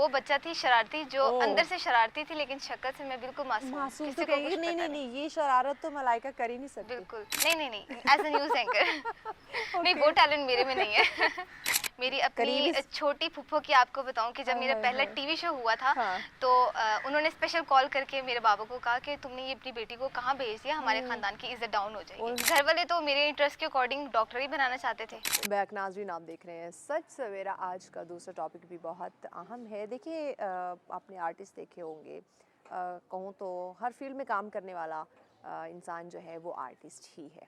वो बच्चा थी शरारती जो ओह! अंदर से शरारती थी, लेकिन शक्ल से मैं बिल्कुल मासूम, मासूम किसी तो को कहेंगे कुछ नहीं, पता नहीं, नहीं। नहीं, ये शरारत तो मलाइका कर ही नहीं सकती। बिल्कुल, नहीं, एज़ अ न्यूज़ एंकर नहीं, ओके। वो टैलेंट मेरे में नहीं है मेरी करीबी अपनी छोटी फूफो की आपको बताऊँ कि जब हाय, मेरा हाय, पहला हाय। टीवी शो हुआ था, हाँ। तो उन्होंने स्पेशल कॉल करके मेरे बाबा को कहा कि तुमने ये अपनी बेटी को कहाँ भेज दिया, हमारे हुँ। ख़ानदान की इज़्ज़त डाउन हो और जाएगी। घर वाले तो मेरे इंटरेस्ट के अकॉर्डिंग डॉक्टर ही बनाना चाहते थे। बैक नाज़रीन, आप देख रहे हैं सच सवेरा। आज का दूसरा टॉपिक भी बहुत अहम है। देखिए, आपने आर्टिस्ट देखे होंगे, कहूँ तो हर फील्ड में काम करने वाला इंसान जो है वो आर्टिस्ट ही है।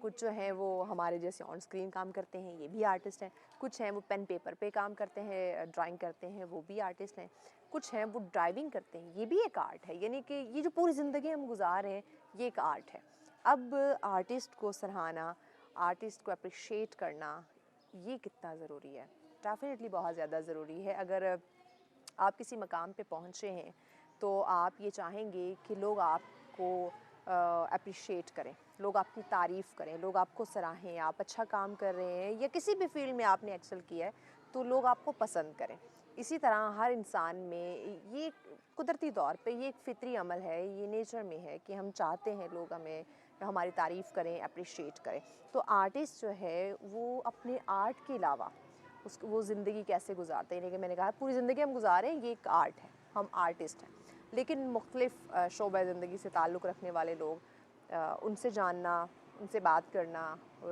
कुछ जो हैं वो हमारे जैसे ऑन स्क्रीन काम करते हैं, ये भी आर्टिस्ट हैं। कुछ हैं वो पेन पेपर पे काम करते हैं, ड्राइंग करते हैं, वो भी आर्टिस्ट हैं। कुछ हैं वो ड्राइविंग करते हैं, ये भी एक आर्ट है। यानी कि ये जो पूरी ज़िंदगी हम गुजार रहे हैं, ये एक आर्ट है। अब आर्टिस्ट को सराहना, आर्टिस्ट को अप्रिशिएट करना, ये कितना ज़रूरी है? डेफ़िनेटली बहुत ज़्यादा ज़रूरी है। अगर आप किसी मकाम पे पहुँचे हैं तो आप ये चाहेंगे कि लोग आपको अप्रिशिएट करें, लोग आपकी तारीफ़ करें, लोग आपको सराहें। आप अच्छा काम कर रहे हैं या किसी भी फील्ड में आपने एक्सेल किया है तो लोग आपको पसंद करें। इसी तरह हर इंसान में ये कुदरती तौर पे ये एक फ़ितरी अमल है, ये नेचर में है कि हम चाहते हैं लोग हमें हमारी तारीफ़ करें, अप्रिशिएट करें। तो आर्टिस्ट जो है वो अपने आर्ट के अलावा उसको वो ज़िंदगी कैसे गुजारते हैं, लेकिन मैंने कहा पूरी ज़िंदगी हम गुजारें, ये एक आर्ट है, हम आर्टिस्ट हैं। लेकिन मुख्तलिफ़ शोबे ज़िंदगी से ताल्लुक़ रखने वाले लोग, उनसे जानना, उनसे बात करना,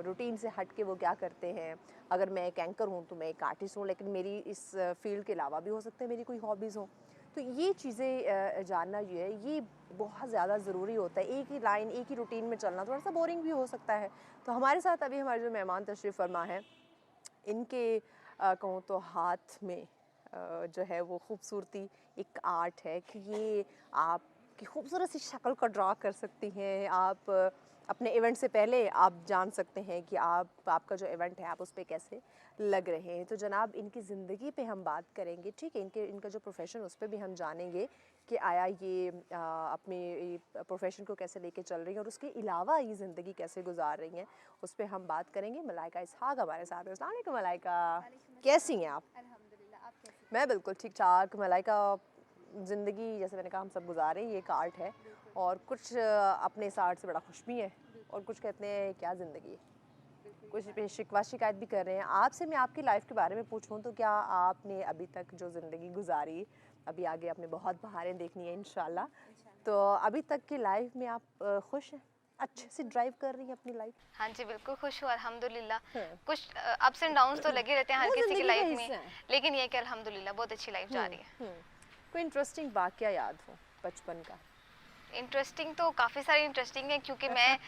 रूटीन से हट के वो क्या करते हैं। अगर मैं एक एंकर हूँ तो मैं एक आर्टिस्ट हूँ, लेकिन मेरी इस फील्ड के अलावा भी हो सकता है मेरी कोई हॉबीज़ हो। तो ये चीज़ें जानना जो है ये बहुत ज़्यादा ज़रूरी होता है। एक ही लाइन, एक ही रूटीन में चलना थोड़ा सा बोरिंग भी हो सकता है। तो हमारे साथ अभी हमारे जो मेहमान तशरीफ़ फरमा हैं, इनके कहूँ तो हाथ में जो है वो खूबसूरती एक आर्ट है कि ये आपकी खूबसूरत सी शक्ल को ड्रा कर सकती हैं। आप अपने इवेंट से पहले आप जान सकते हैं कि आपका जो इवेंट है आप उस पे कैसे लग रहे हैं। तो जनाब इनकी ज़िंदगी पे हम बात करेंगे, ठीक है, इनका जो प्रोफेशन उस पे भी हम जानेंगे कि आया ये अपने प्रोफेशन को कैसे लेके चल रही हैं और उसके अलावा ये ज़िंदगी कैसे गुजार रही हैं, उस पे हम बात करेंगे। मलाइका इसहाक हमारे साथ है। अस्सलाम वालेकुम मलाइका, कैसी हैं आप? अल्हम्दुलिल्लाह, आप कैसे? मैं बिल्कुल ठीक ठाक। मलाइका, ज़िंदगी जैसे मैंने कहा हम सब गुजार रहे हैं, ये एक आर्ट है और कुछ अपने इस आर्ट से बड़ा खुश भी हैं और कुछ कहते हैं क्या ज़िंदगी है, कुछ पे शिकवा शिकायत भी कर रहे हैं। आपसे मैं आपकी लाइफ के बारे में पूछूं तो क्या आपने अभी तक जो ज़िंदगी गुजारी, अभी आगे आपने बहुत बहारें देखनी है इंशाल्लाह, तो अभी तक की लाइफ में आप खुश हैं? अच्छे से ड्राइव कर रही हैं अपनी लाइफ? हाँ जी, बिल्कुल खुश हूँ अल्हम्दुलिल्लाह। हाँ। कुछ अप्स एंड डाउन्स तो लगे रहते हैं हर वो किसी की ज़िंदगी का लाइफ में, हिस्सा है। लेकिन ये है कि अल्हम्दुलिल्लाह बहुत अच्छी लाइफ जा रही है। कोई इंटरेस्टिंग वाकया याद हो बचपन का? इंटरेस्टिंग तो काफ़ी सारी इंटरेस्टिंग है, क्योंकि मैं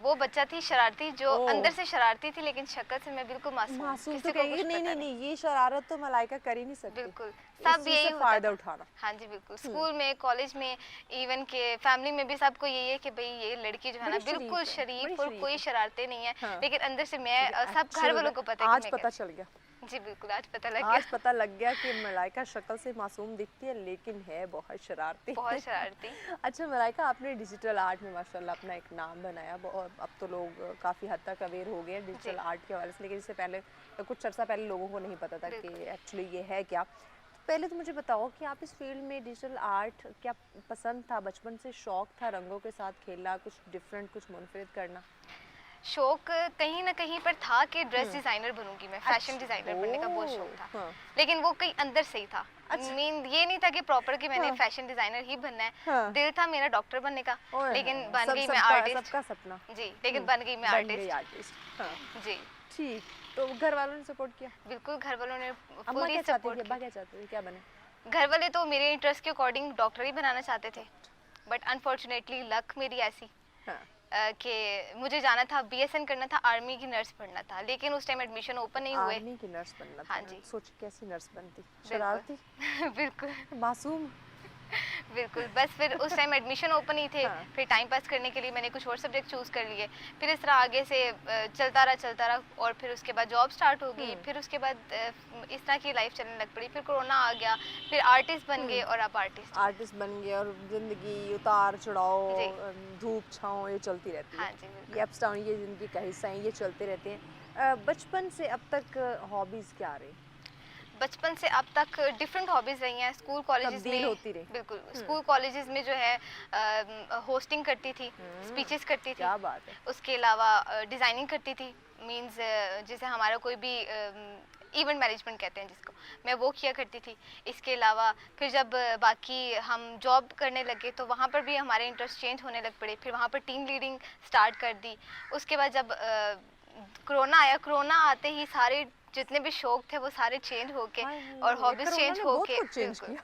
वो बच्चा थी शरारती जो ओह! अंदर से शरारती थी, लेकिन शक्ल से मैं बिल्कुल मासूम, मासूम तो किसी को कहेंगे कुछ नहीं, पता नहीं, नहीं। नहीं, ये शरारत तो मलाइका कर ही नहीं सकती। बिल्कुल, इस सब चीज़ से यही होता फ़ायदा था। उठाना। हाँ जी, बिल्कुल। हुँ। स्कूल में, कॉलेज में, इवन के फैमिली में भी सबको यही है कि भई ये लड़की जो है ना बड़ी बिल्कुल शरीफ है, बड़ी शरीफ और शरीफ कोई है। शरारतें नहीं है, हाँ। लेकिन अंदर से मैं लेकिन सब घर एक्चुअल में वालों को पता है कि आज मैं पता कैसी। चल गया। जी बिल्कुल, आज पता लग आज गया। पता लग गया कि मलाइका शक्ल से मासूम दिखती है लेकिन है बहुत शरारती। बहुत शरारती। अच्छा मलाइका, आपने डिजिटल आर्ट में माशाल्लाह अपना एक नाम बनाया। अब तो लोग काफ़ी हद तक अवेयर हो गए हैं जी, डिजिटल आर्ट के हवाले से, लेकिन इससे पहले कुछ अर्सा पहले लोगों को नहीं पता था कि बिल्कुल। एक्चुअली ये है क्या। तो पहले तो मुझे बताओ कि आप इस फील्ड में डिजिटल आर्ट क्या पसंद था, बचपन से शौक था रंगों के साथ खेलना, कुछ डिफरेंट, कुछ मुनफरिद करना? शौक कहीं न कहीं पर था कि ड्रेस हुँ। डिज़ाइनर बनूँगी मैं, फैशन अच्छा, डिज़ाइनर बनने का बहुत शौक ओह! था। हाँ। लेकिन वो कहीं अंदर से ही था। अच्छा। मीन ये नहीं था कि प्रॉपर कि मैंने हाँ, फैशन डिज़ाइनर ही बनना है। हाँ। दिल था मेरा डॉक्टर बनने का, ओए लेकिन होए! बन गई मैं सबका आर्टिस्ट। सबका सपना। जी, लेकिन हुँ, बन गई मैं बन गई आर्टिस्ट। आर्टिस्ट। हाँ, जी, ठीक। तो घर वालों ने सपोर्ट किया? बिल्कुल घर वालों ने अम्मा फुली क्या चाहती थी, सपोर्ट अब्बा किया। क्या चाहते थे, क्या बने? घर वाले तो मेरे इंटरेस्ट के अकॉर्डिंग डॉक्टर ही बनाना चाहते थे, डॉक्टर। बट अनफॉर्चुनेटली लक मेरी ऐसी हाँ, कि मुझे जाना था बीएसएन करना था, आर्मी की नर्स पढ़ना था, लेकिन उस टाइम एडमिशन ओपन नहीं हुए। आर्मी की नर्स बनना हाँ था। जी, सोचिए कैसी नर्स बनती? बिल्कुल शरारती? बिल्कुल मासूम? बिल्कुल, बस फिर उस टाइम एडमिशन ओपन ही थे, हाँ। फिर टाइम पास करने के लिए मैंने कुछ और सब्जेक्ट चूज़ कर लिए। फिर इस तरह आगे से चलता रहा और फिर उसके बाद जॉब स्टार्ट हो गई, हुँ, फिर उसके बाद इस तरह की लाइफ चलने लग पड़ी, फिर कोरोना आ गया, फिर आर्टिस्ट बन गए हुँ। और अब आर्टिस्ट हूँ। आर्टिस्ट बन गए और ज़िंदगी उतार-चढ़ाव, जी, धूप-छाँव ये चलती रहती है। हाँ जी, ये बिल्कुल। अप्स डाउन ये ज़िंदगी का हिस्सा हैं, ये चलते रहते हैं। बचपन से अब तक हॉबीज़ क्या रही? बचपन से अब तक डिफरेंट हॉबीज रही हैं। स्कूल कॉलेजेस तब्दील में होती रही। बिल्कुल स्कूल कॉलेजेस में जो है होस्टिंग करती थी, स्पीचेस करती थी, क्या बात है। उसके अलावा डिज़ाइनिंग करती थी। मींस जैसे हमारा कोई भी इवेंट मैनेजमेंट कहते हैं जिसको, मैं वो किया करती थी। इसके अलावा फिर जब बाकी हम जॉब करने लगे तो वहाँ पर भी हमारे इंटरेस्ट चेंज होने लग पड़े। फिर वहाँ पर टीम लीडिंग स्टार्ट कर दी। उसके बाद जब कोरोना आया, कोरोना आते ही सारे जितने भी शौक थे वो सारे चेंज होके हाय हाय, और हॉबीज कोरोना चेंज ने बहुत होके कुछ चेंज बिल्कुल किया।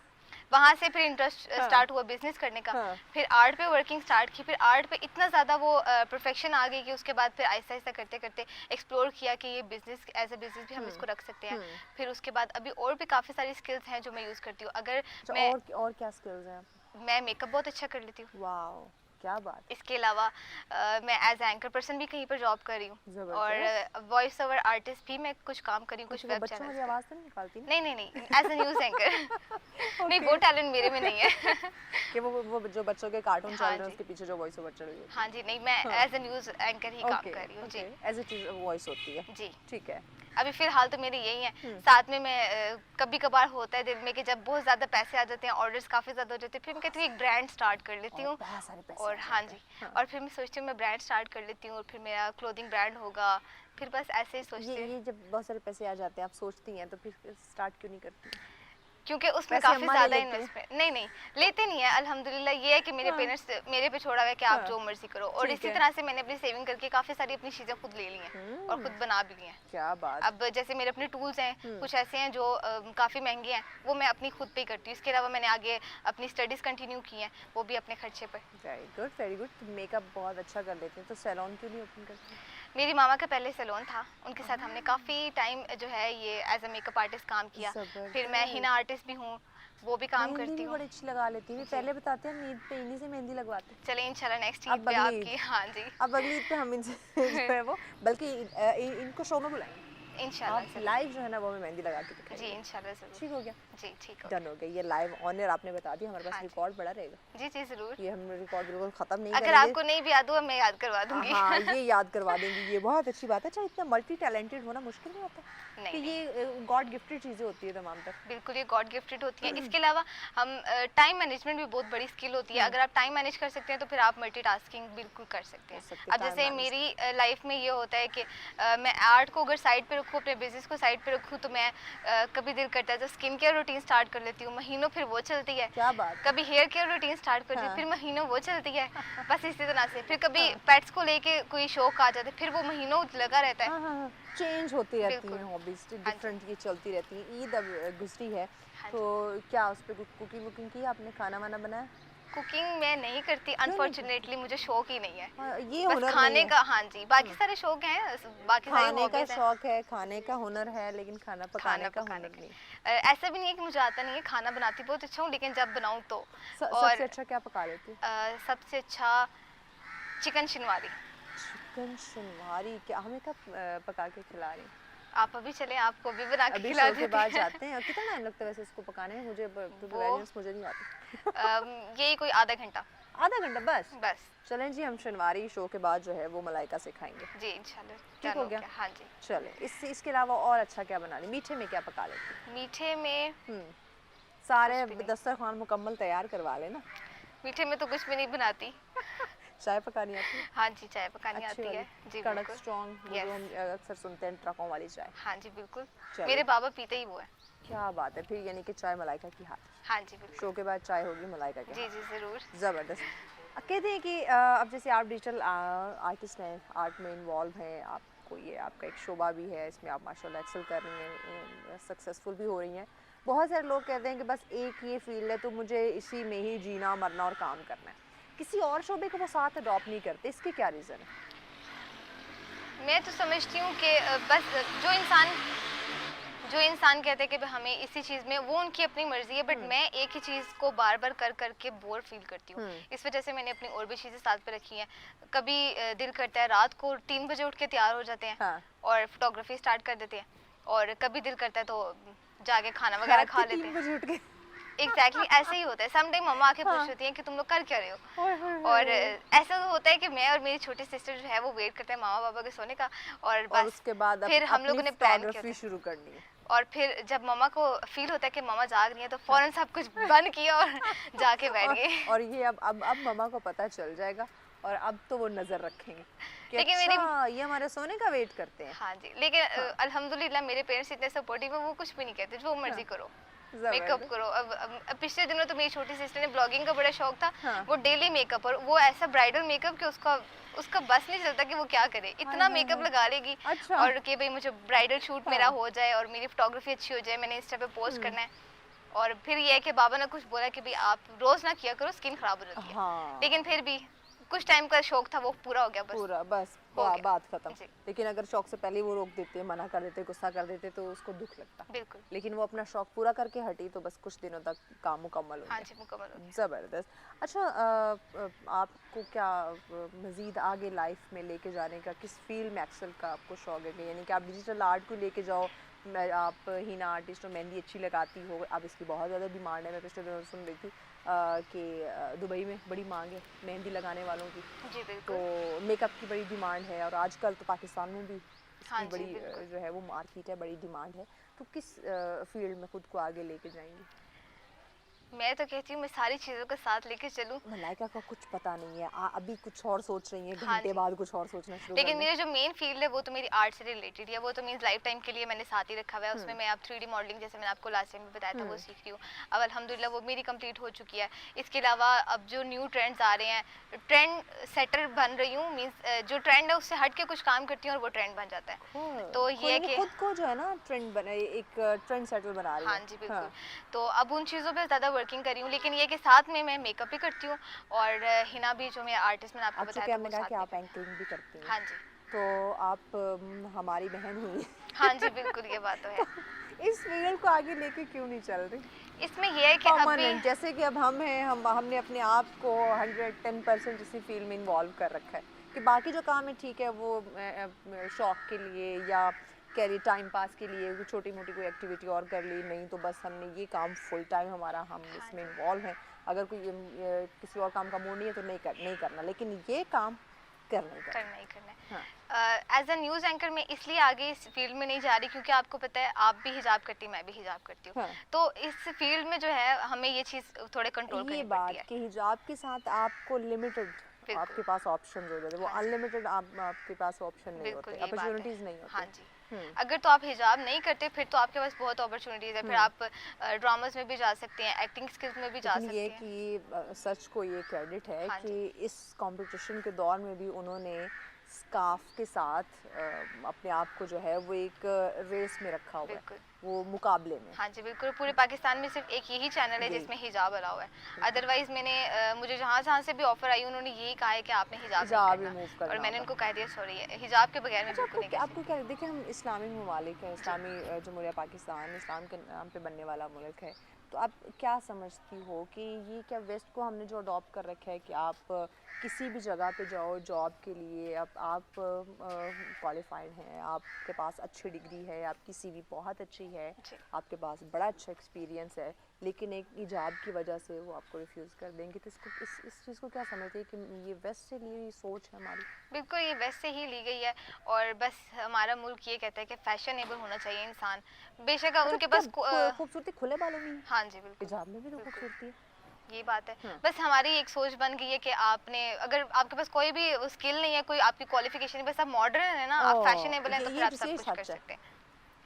वहाँ से फिर इंटरेस्ट हाँ। स्टार्ट हुआ बिजनेस करने का। हाँ। फिर आर्ट पे वर्किंग स्टार्ट की। फिर आर्ट पे इतना ज़्यादा वो प्रोफेक्शन आ गई कि उसके बाद फिर आहिस्ता आहिस्ता करते करते एक्सप्लोर किया कि ये बिजनेस एज ए बिजनेस भी हम इसको रख सकते हैं। फिर उसके बाद अभी और भी काफ़ी सारी स्किल्स हैं जो मैं यूज़ करती हूँ। अगर अच्छा, मैं और क्या स्किल्स हैं आपकी? मैं मेकअप बहुत अच्छा कर लेती हूँ। वाओ, क्या बात है। इसके अलावा मैं एज एंकर पर्सन भी कहीं पर जॉब कर रही हूँ जबरदस्त। और वॉइस ओवर आर्टिस्ट भी मैं कुछ काम कर रही हूँ, कुछ किसी को वेब बच्चों वाली चैनल्स आवाज तो नहीं निकालती ना? नहीं नहीं नहीं, एज ए न्यूज़ एंकर नहीं, ओके। वो टैलेंट मेरे में नहीं है कि वो जो बच्चों के कार्टून चल हाँ रहे हैं जी, उसके पीछे जो वॉइस ओवर चल रही होती हाँ जी, नहीं मैं हाँ। एज ए न्यूज़ एंकर ही है। काम ओके कर रही हूँ जी। Okay, as it is voice होती है। जी ठीक है। अभी फिलहाल तो मेरी यही है। साथ में मैं कभी कभार होता है दिल में कि जब बहुत ज़्यादा पैसे आ जाते हैं, ऑर्डर्स काफ़ी ज़्यादा हो जाते हैं, फिर मैं कहती हूँ एक ब्रांड स्टार्ट कर लेती और हूँ। बहुत सारे पैसे और आ हाँ जाते जी, हैं। हाँ। और फिर मैं सोचती हूँ मैं ब्रांड स्टार्ट कर लेती हूँ और फिर मेरा क्लोथिंग ब्रांड होगा। फिर बस ऐसे ही सोचती हूँ ये जब बहुत सारे पैसे आ जाते हैं आप सोचती हैं तो फिर स्टार्ट क्यों नहीं करती? क्योंकि उसमें पैसे काफ़ी अम्मा ले ज़्यादा लेती हैं। इन्वेस्टमेंट नहीं नहीं लेते नहीं है अल्हम्दुलिल्लाह। ये है कि मेरे हाँ। पेरेंट्स मेरे पे छोड़ा हुआ है कि आप हाँ। जो मर्जी करो, और ठीक इसी है। तरह से मैंने अपनी सेविंग करके काफ़ी सारी अपनी चीज़ें खुद ले ली हैं और खुद बना भी ली हैं। क्या बात। अब जैसे मेरे अपने टूल्स हैं, कुछ ऐसे हैं जो काफ़ी महंगे हैं, वो मैं अपनी खुद पे ही करती हूँ। इसके अलावा मैंने आगे अपनी स्टडीज़ कंटिन्यू की हैं, वो भी अपने खर्चे पर। Very good very good. तो मेकअप बहुत अच्छा कर लेते हैं तो सैलून क्यों नहीं ओपन करती? मेरी मामा का पहले सैलून था, उनके साथ हमने काफ़ी टाइम जो है ये एज अ मेकअप आर्टिस्ट काम किया। फिर मैं जबरदस्त। हिना आर्टिस्ट भी हूँ, वो भी काम मेहंदी करती भी हूँ। बड़ी अच्छी लगा लेती है। जी। पहले बताते हैं हम ईद पे इन्हीं से मेहंदी लगवाते हैं। चले इंशाल्लाह नेक्स्ट ईद अब पे अगली ईद। आपकी। हाँ जी अब अगली ईद पे हम इनसे जो है वो बल्कि इनको शो में बुलाएंगे। इंशाल्लाह आप ज़रूर। लाइव जो है ना वो हमें मेहंदी लगा के जी दिखाएंगे। इंशाल्लाह ज़रूर। ठीक हो गया? जी ठीक हो डन हो गया। ये लाइव ऑनर आपने बता दिया, हमारे पास हाँ जी। रिकॉर्ड बड़ा रहेगा। जी जी ज़रूर। ये हम रिकॉर्ड बिल्कुल ख़त्म नहीं अगर करेंगे। आपको नहीं भी याद हुआ मैं याद करवा दूंगी। हाँ, ये याद करवा देंगी, ये बहुत अच्छी बात है। अच्छा, इतना मल्टी टैलेंटेड होना मुश्किल नहीं होता नहीं कि नहीं ये गॉड गिफ्टेड चीज़ें होती है तमाम तर? बिल्कुल ये गॉड गिफ्टेड होती है। इसके अलावा हम टाइम मैनेजमेंट भी बहुत बड़ी स्किल होती है। अगर आप टाइम मैनेज कर सकते हैं तो फिर आप मल्टीटास्किंग बिल्कुल कर सकते कर हैं। सकते अब टाइम जैसे मैनेज। मेरी लाइफ में ये होता है कि मैं आर्ट को अगर साइड पे रखूँ, अपने बिजनेस को साइड पे रखूँ, तो मैं कभी दिल करता है तो स्किन केयर रूटीन स्टार्ट कर लेती हूँ, महीनों फिर वो चलती है। क्या बात है। कभी हेयर केयर रूटीन स्टार्ट करती हूँ, हाँ। फिर महीनों वो चलती है। बस इसी तरह से फिर कभी पेट्स को लेके कोई शौक आ जाता है, फिर वो महीनों लगा रहता है। हाँ हाँ हाँ, चेंज होती रहती बिल्कुल। हैं हॉबीज, हाँ जी। डिफरेंट ये चलती रहती हैं। ईद अब गुजरी है हाँ तो क्या उस पर कुकिंग वुकिंग की आपने? खाना वाना बनाया? कुकिंग मैं नहीं करती क्यों नहीं करती? अनफॉर्चुनेटली, मुझे शौक ही नहीं है। हाँ, ये बस हुनर नहीं खाने है। का हाँ जी, बाकी सारे शौक हैं, बाकी सारी खाने का हॉबीज हैं। शौक है, खाने का हुनर है, लेकिन खाना पकाने खाना का पकाने हुनर का नहीं। ऐसा भी नहीं है कि मुझे आता नहीं है, खाना बनाती बहुत अच्छा हूँ, लेकिन जब बनाऊँ तो। और सबसे अच्छा क्या पका लेती है? सबसे अच्छा चिकन शिनवारी। चिकन शनवारी? क्या हमें कब पका के खिला रही हैं? आप अभी चले, आपको अभी बना के अभी खिला शो के बाद देती हैं। जाते हैं। और कितना टाइम लगता है वैसे इसको पकाने में? मुझे वो मुझे नहीं आती। यही कोई आधा घंटा आधा घंटा बस? बस। चलें जी, हम शनवारी शो के बाद जो है वो मलाइका से खाएंगे। जी इंशाल्लाह ठीक डन हो हो गया? गया। हाँ जी। चले, इसके अलावा और अच्छा क्या बना ली? मीठे में क्या पका लेती? मीठे में सारे कुछ भी नहीं। दस्तरखान मुकम्मल तैयार करवा लेना। मीठे में तो कुछ भी नहीं बनाती। चाय पकानी आती है? हाँ जी, चाय पकानी अच्छी आती वाली है। जी कड़क बिल्कुल। Strong, Yes. जो हम अक्सर सुनते हैं ट्रकों वाली चाय। हाँ जी बिल्कुल। चलो। मेरे बाबा पीते ही वो है। क्या बात है। फिर यानी कि चाय मलाइका की हाथ। हाँ जी बिल्कुल। शो के बाद चाय होगी मलाइका के जी हाथ। जी ज़रूर। ज़बरदस्त। कहते हैं कि अब जैसे आप डिजिटल आर्टिस्ट हैं, आर्ट में इन्वॉल्व हैं, आपको ये आपका एक शोबा भी है, इसमें आप माशाल्लाह एक्सेल कर रही हैं, सक्सेसफुल भी हो रही हैं। बहुत सारे लोग कहते हैं कि बस एक ये फील्ड है तो मुझे इसी में ही जीना मरना और काम करना है, किसी और शोबे को वो साथ अडॉप्ट नहीं करते। इसके क्या रीज़न है? मैं तो समझती हूँ कि बस जो इंसान कहते हैं कि हमें इसी चीज़ में, वो उनकी अपनी मर्जी है, बट मैं एक ही चीज़ को बार बार कर करके बोर फील करती हूँ। इस वजह से मैंने अपनी और भी चीज़ें साथ पे रखी हैं। कभी दिल करता है रात को 3 बजे उठ के तैयार हो जाते हैं हाँ। और फोटोग्राफी स्टार्ट कर देते हैं, और कभी दिल करता है तो जाके खाना वगैरह खा लेते 3 हैं। बजे उठ के? एग्जैक्टली ऐसे ही होता है। सम टाइम मम्मा आके हाँ। पूछ होती है कि तुम लोग कर क्या रहे हो। ओए होए और होए! ऐसा तो होता है कि मैं और मेरी छोटी सिस्टर जो है वो वेट करते हैं मामा पापा के सोने का, और और बस उसके बाद फिर हम अपनी लोगों ने प्लान किया फोटोग्राफी होता शुरू करनी है। है। और फिर जब मम्मा को फील होता है कि मम्मा जाग रही है तो हाँ। फौरन सब कुछ बंद किया और जाके बैठ और गए। और ये अब मम्मा को पता चल जाएगा और अब तो वो नज़र रखेंगी कि लेकिन मेरी अच्छा ये हमारे सोने का वेट करते हैं। हाँ जी, लेकिन हाँ, अल्हम्दुलिल्लाह मेरे पेरेंट्स इतने सपोर्टिव है, वो कुछ भी नहीं कहते, जो हाँ, मर्ज़ी करो, मेकअप ज़बरदस्त। करो। अब पिछले दिनों तो मेरी छोटी सिस्टर ने ब्लॉगिंग का बड़ा शौक था, हाँ। वो डेली मेकअप, और वो ऐसा ब्राइडल मेकअप कि उसका उसका बस नहीं चलता कि वो क्या करे, हाय, इतना हाय, मेकअप हाय! लगा लेगी। अच्छा। और कि भाई मुझे ब्राइडल शूट मेरा हाँ। हो जाए और मेरी फोटोग्राफी अच्छी हो जाए, मैंने इंस्टा पे पोस्ट हुँ। करना है। और फिर ये है कि बाबा ने कुछ बोला कि भाई आप रोज़ ना किया करो, स्किन खराब हो जाती है। लेकिन हाँ। फिर भी कुछ टाइम का शौक था, वो पूरा हो गया, बस पूरा बस हो गया। बात खत्म। जी, लेकिन अगर शौक से पहले ही वो रोक देते, मना कर देते, गुस्सा कर देते तो उसको दुःख लगता। बिल्कुल। लेकिन वो अपना शौक पूरा करके हटी तो बस कुछ दिनों तक काम मुकम्मल हो हाँ गया। जी, मुकम्मल हो गया। ज़बरदस्त। अच्छा आपको क्या मज़ीद आगे लाइफ में लेके जाने का किस फ़ील्ड में एक्सेल का आपको शौक है? कि यानी कि आप डिजिटल आर्ट को लेके जाओ, मैं आप हीना आर्टिस्ट हो, मेहंदी अच्छी लगाती हो, अब इसकी बहुत ज़्यादा डिमांड है। मैं पिछले दिनों सुन रही थी कि दुबई में बड़ी माँग है मेहंदी लगाने वालों की। जी, तो बिल्कुल। मेकअप की बड़ी डिमांड है और आजकल तो पाकिस्तान में भी हाँ इसकी जी, बड़ी बिल्कुल। जो है वो मार्केट है, बड़ी डिमांड है। तो किस फ़ील्ड में खुद को आगे लेके जाएँगी? मैं तो कहती हूँ मैं सारी चीज़ों को साथ लेके चलूँ। मलाइका का कुछ पता नहीं है। अभी कुछ और सोच रही हैं, हाँ घंटे जी। बाद कुछ और सोचना शुरू कर लेकिन दें। मेरा जो मेन फ़ील्ड है वो तो मेरी आर्ट से रिलेटेड है, वो तो मीन्स लाइफ़ टाइम के लिए मैंने साथ ही रखा हुआ है। उसमें हुँ, मैं अब 3D मॉडलिंग, जैसे मैंने आपको लास्ट टाइम भी बताया था, वो हुँ, सीख रही हूँ। अब अल्हम्दुलिल्लाह वो मेरी कंप्लीट हो चुकी है। इसके अलावा अब जो न्यू ट्रेंड्स आ रहे हैं, ट्रेंड सेटर बन रही हूँ, मीन्स जो ट्रेंड है उससे हट के कुछ काम करती हूँ और वो ट्रेंड बन जाता है। तो ये कोई है वो कि खुद को जो है ना ट्रेंड बना एक ट्रेंड सेटर बना रही हाँ हैं। जी, बिल्कुल। हाँ, तो अब उन चीज़ों पे ज़्यादा वर्किंग कर रही हूँ, लेकिन ये है कि साथ में मैं मेकअप भी करती हूँ, और हिना भी जो मेरा आर्टिस्ट मैंने आपको आप बताया चूँकि था, आपने वो कहा कि साथ में आप करती एंकरिंग भी करती हूँ। हैं, हाँ जी। तो आप हमारी बहन हुई। हाँ जी, बिल्कुल, ये बात तो तो है। इस फ़ील्ड को आगे लेके क्यों नहीं चल रही? इसमें ये है कि अभी परमानेंट जैसे कि अब हम हैं, हम हमने अपने आप को 110% इसी फ़ील्ड में इन्वॉल्व कर रखा है कि बाकी जो काम है ठीक है वो शौक के लिए या कह लिए टाइम पास के लिए कोई छोटी-मोटी कोई एक्टिविटी और कर ली, नहीं तो बस हमने ये काम फुल टाइम हमारा हम हाँ इसमें जी, इन्वॉल्व हैं। अगर कोई किसी और काम का मूड नहीं है तो नहीं करना, लेकिन ये काम करना ही करना करना ही करना है। हाँ, है। एज़ अ न्यूज़ एंकर मैं इसलिए आगे इस फ़ील्ड में नहीं जा रही क्योंकि आपको पता है आप भी हिजाब करती हैं, मैं भी हिजाब करती हूँ। हाँ। तो इस फ़ील्ड में जो है हमें ये चीज़ थोड़े कंट्रोल ये करनी पड़ती बात है। कि हिजाब के साथ आपको लिमिटेड बिल्कुल। आपके पास ऑप्शंस हो जाते हैं, वो हाँ जी। अनलिमिटेड आपके पास ऑप्शन नहीं बिल्कुल, होते, ये बात है। अपॉर्चुनिटीज़ नहीं हाँ होते। जी। हुँ, अगर तो आप हिजाब नहीं करते फिर तो आपके पास बहुत अपॉर्च्युनिटीज़ है। फिर हुँ। आप ड्रामाज़ में भी जा सकते हैं, एक्टिंग स्किल्स में भी जा लेकिन ये सकते हैं। कि सच को ये क्रेडिट है हाँ कि जी, इस कंपटीशन के दौर में भी उन्होंने स्कार्फ के साथ अपने आप को जो है वो एक रेस में रखा हुआ है, बिल्कुल। वो मुकाबले में। हाँ जी, बिल्कुल, पूरे पाकिस्तान में सिर्फ़ एक यही चैनल है यही, जिसमें हिजाब अलाउ है। बिल्कुल। अदरवाइज़ मैंने मुझे जहाँ-जहाँ से भी ऑफ़र आई उन्होंने यही कहा है कि आपने हिजाब नहीं हिजाब करना, रिमूव और करना मैंने होगा। उनको कह दिया सॉरी, हिजाब के बगैर मैं अच्छा बिल्कुल नहीं कर आपको सकती। क्या देखिए हम इस्लामिक ममालिक हैं, जी। इस्लामी जमहूरिया पाकिस्तान इस्लाम के नाम पे बनने वाला मुल्क है, तो आप क्या समझती हो कि ये क्या वेस्ट को हमने जो अडॉप्ट कर रखा है कि आप किसी भी जगह पे जाओ जॉब के लिए, अब आप क्वालिफाइड हैं, आपके पास अच्छी डिग्री है, आपकी सीवी बहुत अच्छी है, जी। आपके पास बड़ा अच्छा एक्सपीरियंस है, लेकिन एक हिजाब की वजह से वो आपको रिफ्यूज़ कर देंगे, तो इसको इस चीज़ को क्या समझते हैं कि ये वेस्ट से ली हुई सोच है हमारी? बिल्कुल, ये वैसे ही ली गई है, और बस हमारा मुल्क ये कहता है कि फैशनेबल होना चाहिए इंसान। बेशक अच्छा उनके क्या पास खूबसूरती खुले बालों में ही है? हाँ जी, बिल्कुल, हिजाब में भी तो बिल्कुल। खूबसूरती है। ये बात है। हाँ, बस हमारी एक सोच बन गई है कि आपने अगर आपके पास कोई भी स्किल नहीं है, कोई आपकी क्वालिफ़िकेशन नहीं, बस आप मॉडर्न हैं ना, आप ओह! फैशनेबल हैं, तो फिर ये आप सब ये कुछ कर सच है। सकते हैं।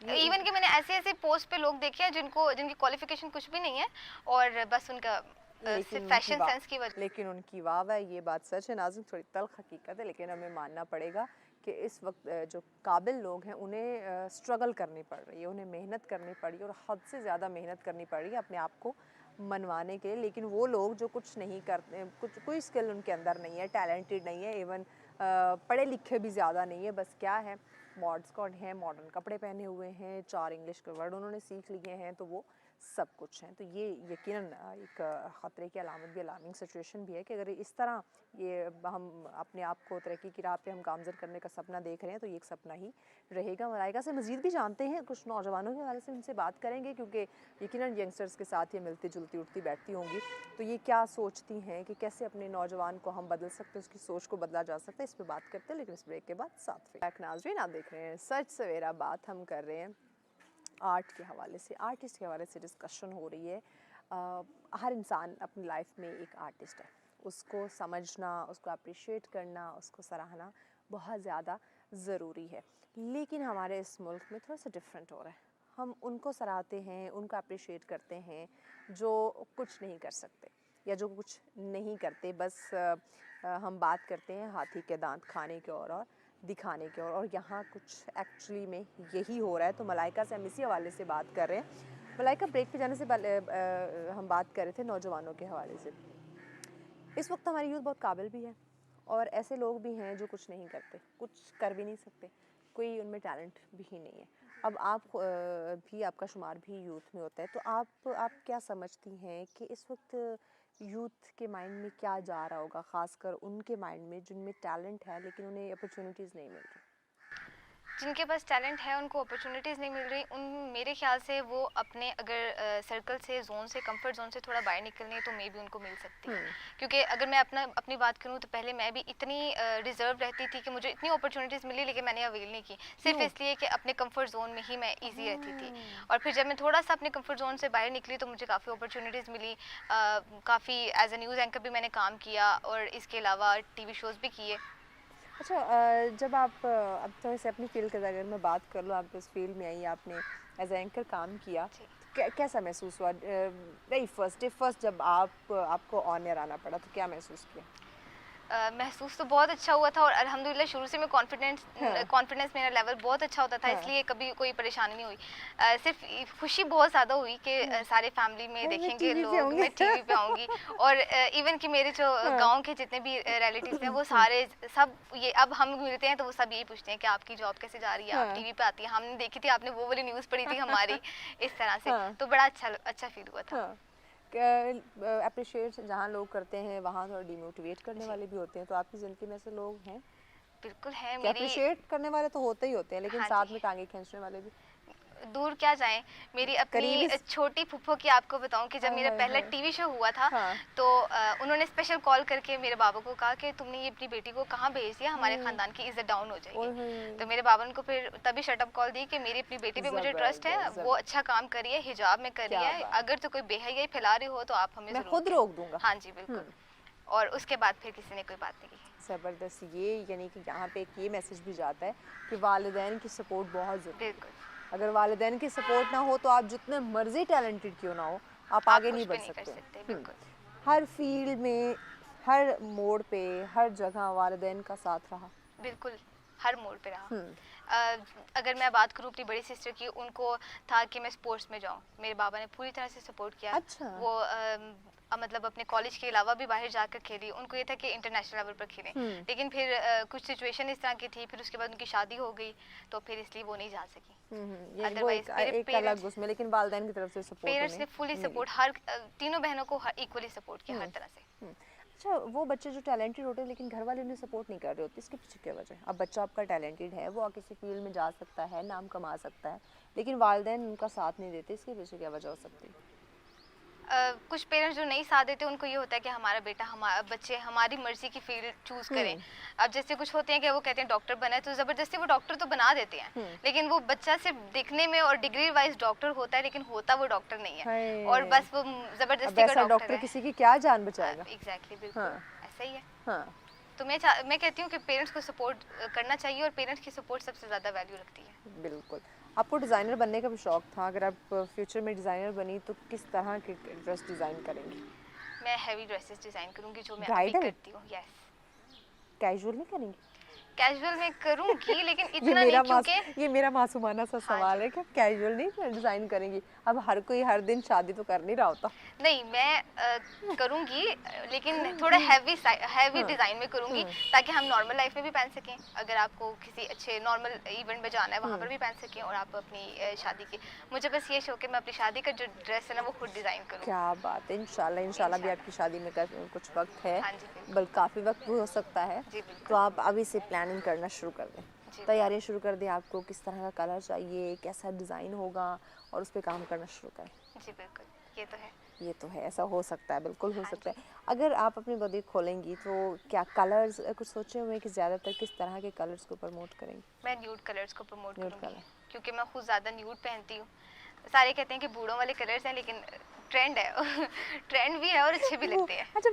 ये इवन कि मैंने ऐसे-ऐसे पोस्ट पे लोग देखे हैं जिनकी क्वालिफ़िकेशन कुछ भी नहीं है, और बस उनका लेकिन सिर्फ़ उनकी फैशन सेंस की वजह। लेकिन उनकी वाह-वाह ये बात सच है नाज़िम थोड़ी तल्ख़ हकीकत है लेकिन हमें मानना पड़ेगा कि इस वक़्त जो काबिल लोग हैं उन्हें स्ट्रगल करनी पड़ रही है, उन्हें मेहनत करनी पड़ी और हद से ज़्यादा मेहनत करनी पड़ रही है अपने आप को मनवाने के लिए। लेकिन वो लोग जो कुछ नहीं करते कुछ कोई स्किल उनके अंदर नहीं है, टैलेंटेड नहीं है, इवन पढ़े लिखे भी ज़्यादा नहीं है, बस क्या है मॉड स्क्वाड हैं, मॉडर्न कपड़े पहने हुए हैं, 4 इंग्लिश के वर्ड उन्होंने सीख लिए हैं, तो वो सब कुछ हैं। तो ये यकीनन एक ख़तरे की अलामत भी, अलार्मिंग सिचुएशन भी है कि अगर इस तरह ये हम अपने आप को तरक्की की राह पे हम गामज़द करने का सपना देख रहे हैं तो ये एक सपना ही रहेगा। मलाइका से मज़ीद भी जानते हैं, कुछ नौजवानों के हवाले से उनसे बात करेंगे क्योंकि यकीनन यंगस्टर्स के साथ ये मिलती जुलती उठती बैठती होंगी, तो ये क्या सोचती हैं कि कैसे अपने नौजवान को हम बदल सकते हैं, उसकी सोच को बदला जा सकता है, इस पर बात करते हैं। लेकिन इस ब्रेक के बाद साथ फिर नाज़रीन आप देख रहे हैं सच सवेरा, बात हम कर रहे हैं आर्ट के हवाले से, आर्टिस्ट के हवाले से डिस्कशन हो रही है। हर इंसान अपनी लाइफ में एक आर्टिस्ट है, उसको समझना, उसको अप्रिशिएट करना, उसको सराहना बहुत ज़्यादा ज़रूरी है। लेकिन हमारे इस मुल्क में थोड़ा सा डिफरेंट हो रहा है। हम उनको सराहते हैं, उनको अप्रिशिएट करते हैं जो कुछ नहीं कर सकते या जो कुछ नहीं करते, बस हम बात करते हैं हाथी के दांत खाने के और दिखाने की और यहाँ कुछ एक्चुअली में यही हो रहा है। तो मलाइका से हम इसी हवाले से बात कर रहे हैं। मलाइका, ब्रेक पे जाने से पहले हम बात कर रहे थे नौजवानों के हवाले से। इस वक्त हमारी यूथ बहुत काबिल भी है और ऐसे लोग भी हैं जो कुछ नहीं करते, कुछ कर भी नहीं सकते, कोई उनमें टैलेंट भी नहीं है। अब आप भी, आपका शुमार भी यूथ में होता है, तो आप क्या समझती हैं कि इस वक्त यूथ के माइंड में क्या जा रहा होगा, ख़ासकर उनके माइंड में जिनमें टैलेंट है लेकिन उन्हें अपॉर्चुनिटीज़ नहीं मिल रही? जिनके पास टैलेंट है उनको अपॉर्चुनिटीज़ नहीं मिल रही, उन मेरे ख्याल से वो अपने अगर सर्कल से, जोन से, कंफर्ट जोन से थोड़ा बाहर निकलने तो मे भी उनको मिल सकती है। क्योंकि अगर मैं अपनी बात करूँ तो पहले मैं भी इतनी रिजर्व रहती थी कि मुझे इतनी अपॉर्चुनिटीज़ मिली लेकिन मैंने अवेल नहीं की, सिर्फ इसलिए कि अपने कंफर्ट जोन में ही मैं ईजी रहती थी। और फिर जब मैं थोड़ा सा अपने कंफर्ट जोन से बाहर निकली तो मुझे काफ़ी अपॉर्चुनिटीज़ मिली। काफ़ी एज ए न्यूज़ एंकर भी मैंने काम किया और इसके अलावा टीवी शोज़ भी किए। अच्छा, जब आप अब तो ऐसे अपनी फील्ड की अगर मैं बात कर लूँ, आप इस फील्ड में आई, आपने एज एंकर काम किया, तो कैसा महसूस हुआ? वेरी फर्स्ट जब आपको ऑन एयर आना पड़ा तो क्या महसूस किया? महसूस तो बहुत अच्छा हुआ था और अल्हम्दुलिल्लाह शुरू से मैं हाँ, कॉन्फिडेंस मेरा लेवल बहुत अच्छा होता था, हाँ। इसलिए कभी कोई परेशानी नहीं हुई। सिर्फ खुशी बहुत ज़्यादा हुई कि सारे फैमिली में मैं देखेंगे टीवी पे लोग, आऊँगी। मैं टीवी पे आऊँगी। और इवन कि मेरे जो हाँ। गांव के जितने भी रिलेटिव्स हैं वो सारे सब ये अब हम मिलते हैं तो वो सब यही पूछते हैं कि आपकी जॉब कैसे जा रही है, आप हाँ। टीवी पे आती है, हमने देखी थी, आपने वो वाली न्यूज़ पढ़ी थी हमारी, इस तरह से। हाँ। तो बड़ा अच्छा फील हुआ था। हाँ, अप्रिशिएट जहाँ लोग करते हैं वहाँ थोड़ा डिमोटिवेट करने जी, वाले भी होते हैं, तो आपकी ज़िंदगी में ऐसे लोग हैं बिल्कुल है कि मेरी। अप्रिशिएट करने वाले तो होते ही होते हैं लेकिन हाँ जी, साथ में टांगे खींचने वाले भी? दूर क्या जाएँ, मेरी करीबी अपनी छोटी फूफो की आपको बताऊँ कि जब हाय मेरा हाय पहला हाय। टीवी शो हुआ था, हाँ। तो उन्होंने स्पेशल कॉल करके मेरे बाबा को कहा कि तुमने ये अपनी बेटी को कहाँ भेज दिया, हमारे ख़ानदान की इज़्ज़त डाउन हो ओए जाएगी। होए होए। तो मेरे बाबा ने को फिर तभी शटअप कॉल दी कि मेरी अपनी बेटी पे मुझे ट्रस्ट है, ज़बरदस्त, वो ज़बरदस्त। अच्छा काम कर रही है, हिजाब में कर रही क्या है, बात! अगर तो कोई बेहयाई फैला रही हो तो आप हमें मैं ज़रूर खुद कहें। रोक दूँगा। हाँ जी, बिल्कुल। और उसके बाद फिर किसी ने कोई बात नहीं की। ज़बरदस्त, ये यानी कि यहाँ पे एक ये मैसेज भी जाता है कि वालिदैन की सपोर्ट बहुत ज़रूरी है। बिल्कुल, अगर वालिदैन की सपोर्ट ना हो तो आप जितने मर्ज़ी टैलेंटेड क्यों ना हो, आप आप आगे नहीं कुछ भी बढ़ नहीं कर सकते। सकते, हुँ। बिल्कुल। हर फील्ड में, हर मोड़ पे, हर जगह वालिदैन का साथ रहा। बिल्कुल, हर मोड़ पे रहा। हुँ। अगर मैं बात करूँ अपनी बड़ी सिस्टर की, उनको था कि मैं स्पोर्ट्स में जाऊँ। मेरे बाबा ने पूरी तरह से सपोर्ट किया। अच्छा। वो मतलब अपने कॉलेज के अलावा भी बाहर जाकर खेली। उनको ये था कि इंटरनेशनल लेवल पर खेलें। हुँ। लेकिन फिर कुछ सिचुएशन इस तरह की थी, फिर उसके बाद उनकी शादी हो गई, तो फिर इसलिए वो नहीं जा सकी। ये वो अदरवाइज़ मेरे एक अलग उसमें, लेकिन वालिदैन की तरफ से सपोर्ट पेरेंट्स ने उन्हें फुली मिली। सपोर्ट, हर तीनों बहनों को इक्वली सपोर्ट किया हर हुँ। तरह से। हुँ। अच्छा, वो बच्चे जो टैलेंटेड होते हैं लेकिन घर वाले उन्हें सपोर्ट नहीं कर रहे होते, इसके पीछे क्या वजह है? अब बच्चा आपका टैलेंटेड है, वो किसी फील्ड में जा सकता है, नाम कमा सकता है, लेकिन वालिदैन उनका साथ नहीं देते, इसके पीछे क्या वजह हो सकती है? कुछ पेरेंट्स जो नहीं साथ देते उनको ये होता है कि हमारा बेटा, हमारा बच्चे हमारी मर्जी की फील्ड चूज करें। हुँ। अब जैसे कुछ होते हैं कि वो कहते हैं डॉक्टर बना है, तो ज़बरदस्ती वो डॉक्टर तो बना देते हैं, हुँ। लेकिन वो बच्चा सिर्फ दिखने में और डिग्री वाइज डॉक्टर होता है लेकिन होता वो डॉक्टर नहीं है, और हाय! बस वो अब ज़बरदस्ती का ऐसा डॉक्टर डॉक्टर है। किसी की क्या जान बचाएगा? एग्जैक्टली, बिल्कुल हाँ। ऐसा ही है। हाँ। तो मैं कहती हूँ कि पेरेंट्स को सपोर्ट करना चाहिए, और पेरेंट्स की सपोर्ट सबसे ज़्यादा वैल्यू रखती है। बिल्कुल। आपको डिज़ाइनर बनने का भी शौक था, अगर आप फ्यूचर में डिज़ाइनर बनी तो किस तरह के ड्रेस डिज़ाइन करेंगी? मैं हैवी ड्रेसेस डिज़ाइन करूँगी जो मैं अभी ब्राइडल? करती हूँ। यस, कैजुअल नहीं करेंगी? कैजुअल मैं करूँगी लेकिन ये इतना नहीं, क्योंकि ये मेरा मासूमाना सा हाँ सवाल जी। है कि कैजुअल नहीं डिजाइन करेंगी। अब हर कोई हर दिन शादी तो कर नहीं रहा होता। नहीं, मैं करूँगी लेकिन थोड़ा हैवी हैवी हाँ। डिज़ाइन में करूँगी, हम्म। ताकि हम नॉर्मल लाइफ में भी पहन सकें। अगर आपको किसी अच्छे नॉर्मल इवेंट में जाना है वहाँ पर हम्म। भी पहन सकें, और आप अपनी शादी की, मुझे बस ये शौक है मैं अपनी शादी का जो ड्रेस है ना वो खुद डिज़ाइन करूँ। क्या बात है, इंशाल्लाह इंशाल्लाह भी आपकी इंशाल्लाह। शादी में कुछ वक्त है, हाँ जी बिल्कुल। बल काफ़ी वक्त भी हो सकता है। जी तो बिल्कुल। आप अभी से प्लानिंग करना शुरू कर दें, जी तैयारियां शुरू कर दें। आपको किस तरह का कलर चाहिए, कैसा डिज़ाइन होगा, और उस पर काम करना शुरू करें। जी बिल्कुल, ये तो है। ये तो है, ऐसा हो सकता है, बिल्कुल हो हाँ सकता जी। है। अगर आप अपनी बुटीक खोलेंगी तो क्या कलर्स कुछ सोचे हुए हैं कि ज़्यादातर किस तरह के कलर्स को प्रमोट करेंगी? मैं न्यूड कलर्स को प्रमोट न्यूड करूँगी, कलर। क्योंकि मैं खुद ज़्यादा न्यूड पहनती हूँ। सारे कहते हैं कि बूढ़ों वाले कलर्स हैं, लेकिन ट्रेंड है ट्रेंड भी है और अच्छे भी वो लगते हैं। अच्छा,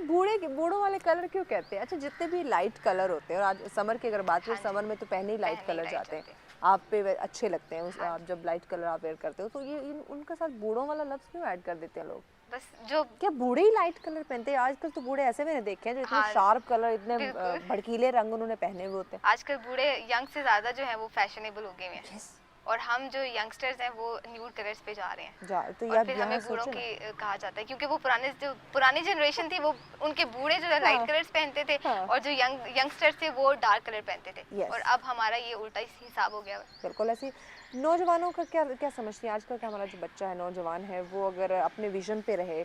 बूढ़ों वाले कलर क्यों कहते हैं? अच्छा, जितने भी लाइट कलर होते हैं, और आज समर की अगर बात करें, हाँ जी, समर में तो पहले ही लाइट पहने ही कलर लाइट जाते हैं, जाते हैं। आप पे अच्छे लगते हैं हाँ आप जी, जब लाइट कलर आप वेयर करते हो, तो ये उनके साथ बूढ़ों वाला लफ्ज़ क्यों ऐड कर देते हैं लोग? बस जो क्या बूढ़े ही लाइट कलर पहनते हैं? आजकल तो बूढ़े ऐसे मैंने देखे हैं जो इतने हाँ, शार्प कलर, इतने बिल्कुल। भड़कीले रंग उन्होंने पहने हुए होते आजकल बूढ़े यंग से ज़्यादा जो है वो फैशनेबल हो गए हुए हैं, हैं। यस। और हम जो यंगस्टर्स हैं वो न्यूड कलर्स पे जा रहे हैं, जा तो और यार फिर यहाँ हमें बूढ़ों सोचो ना। की कहा जाता है, क्योंकि वो पुरानी जनरेशन थी, वो उनके बूढ़े जो है लाइट हाँ, कलर्स पहनते थे, हाँ। और जो यंगस्टर्स थे वो डार्क कलर पहनते थे, यस। और अब हमारा ये उल्टा हिसाब हो गया है। बिल्कुल ऐसी। नौजवानों का क्या क्या समझती हैं आजकल का हमारा जो बच्चा है, नौजवान है, वो अगर अपने विजन पे रहे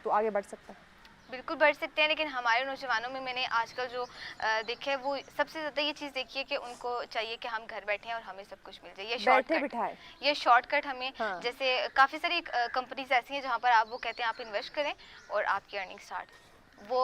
तो आगे बढ़ सकता है? बिल्कुल बढ़ सकते हैं, लेकिन हमारे नौजवानों में मैंने आजकल जो देखा है वो सबसे ज़्यादा ये चीज़ देखी है कि उनको चाहिए कि हम घर बैठे हैं और हमें सब कुछ मिल जाए। बैठे बिठाए। ये शॉर्टकट हमें, हाँ। जैसे काफ़ी सारी कंपनीज ऐसी हैं जहाँ पर आप वो कहते हैं आप इन्वेस्ट करें और आपकी अर्निंग स्टार्ट। वो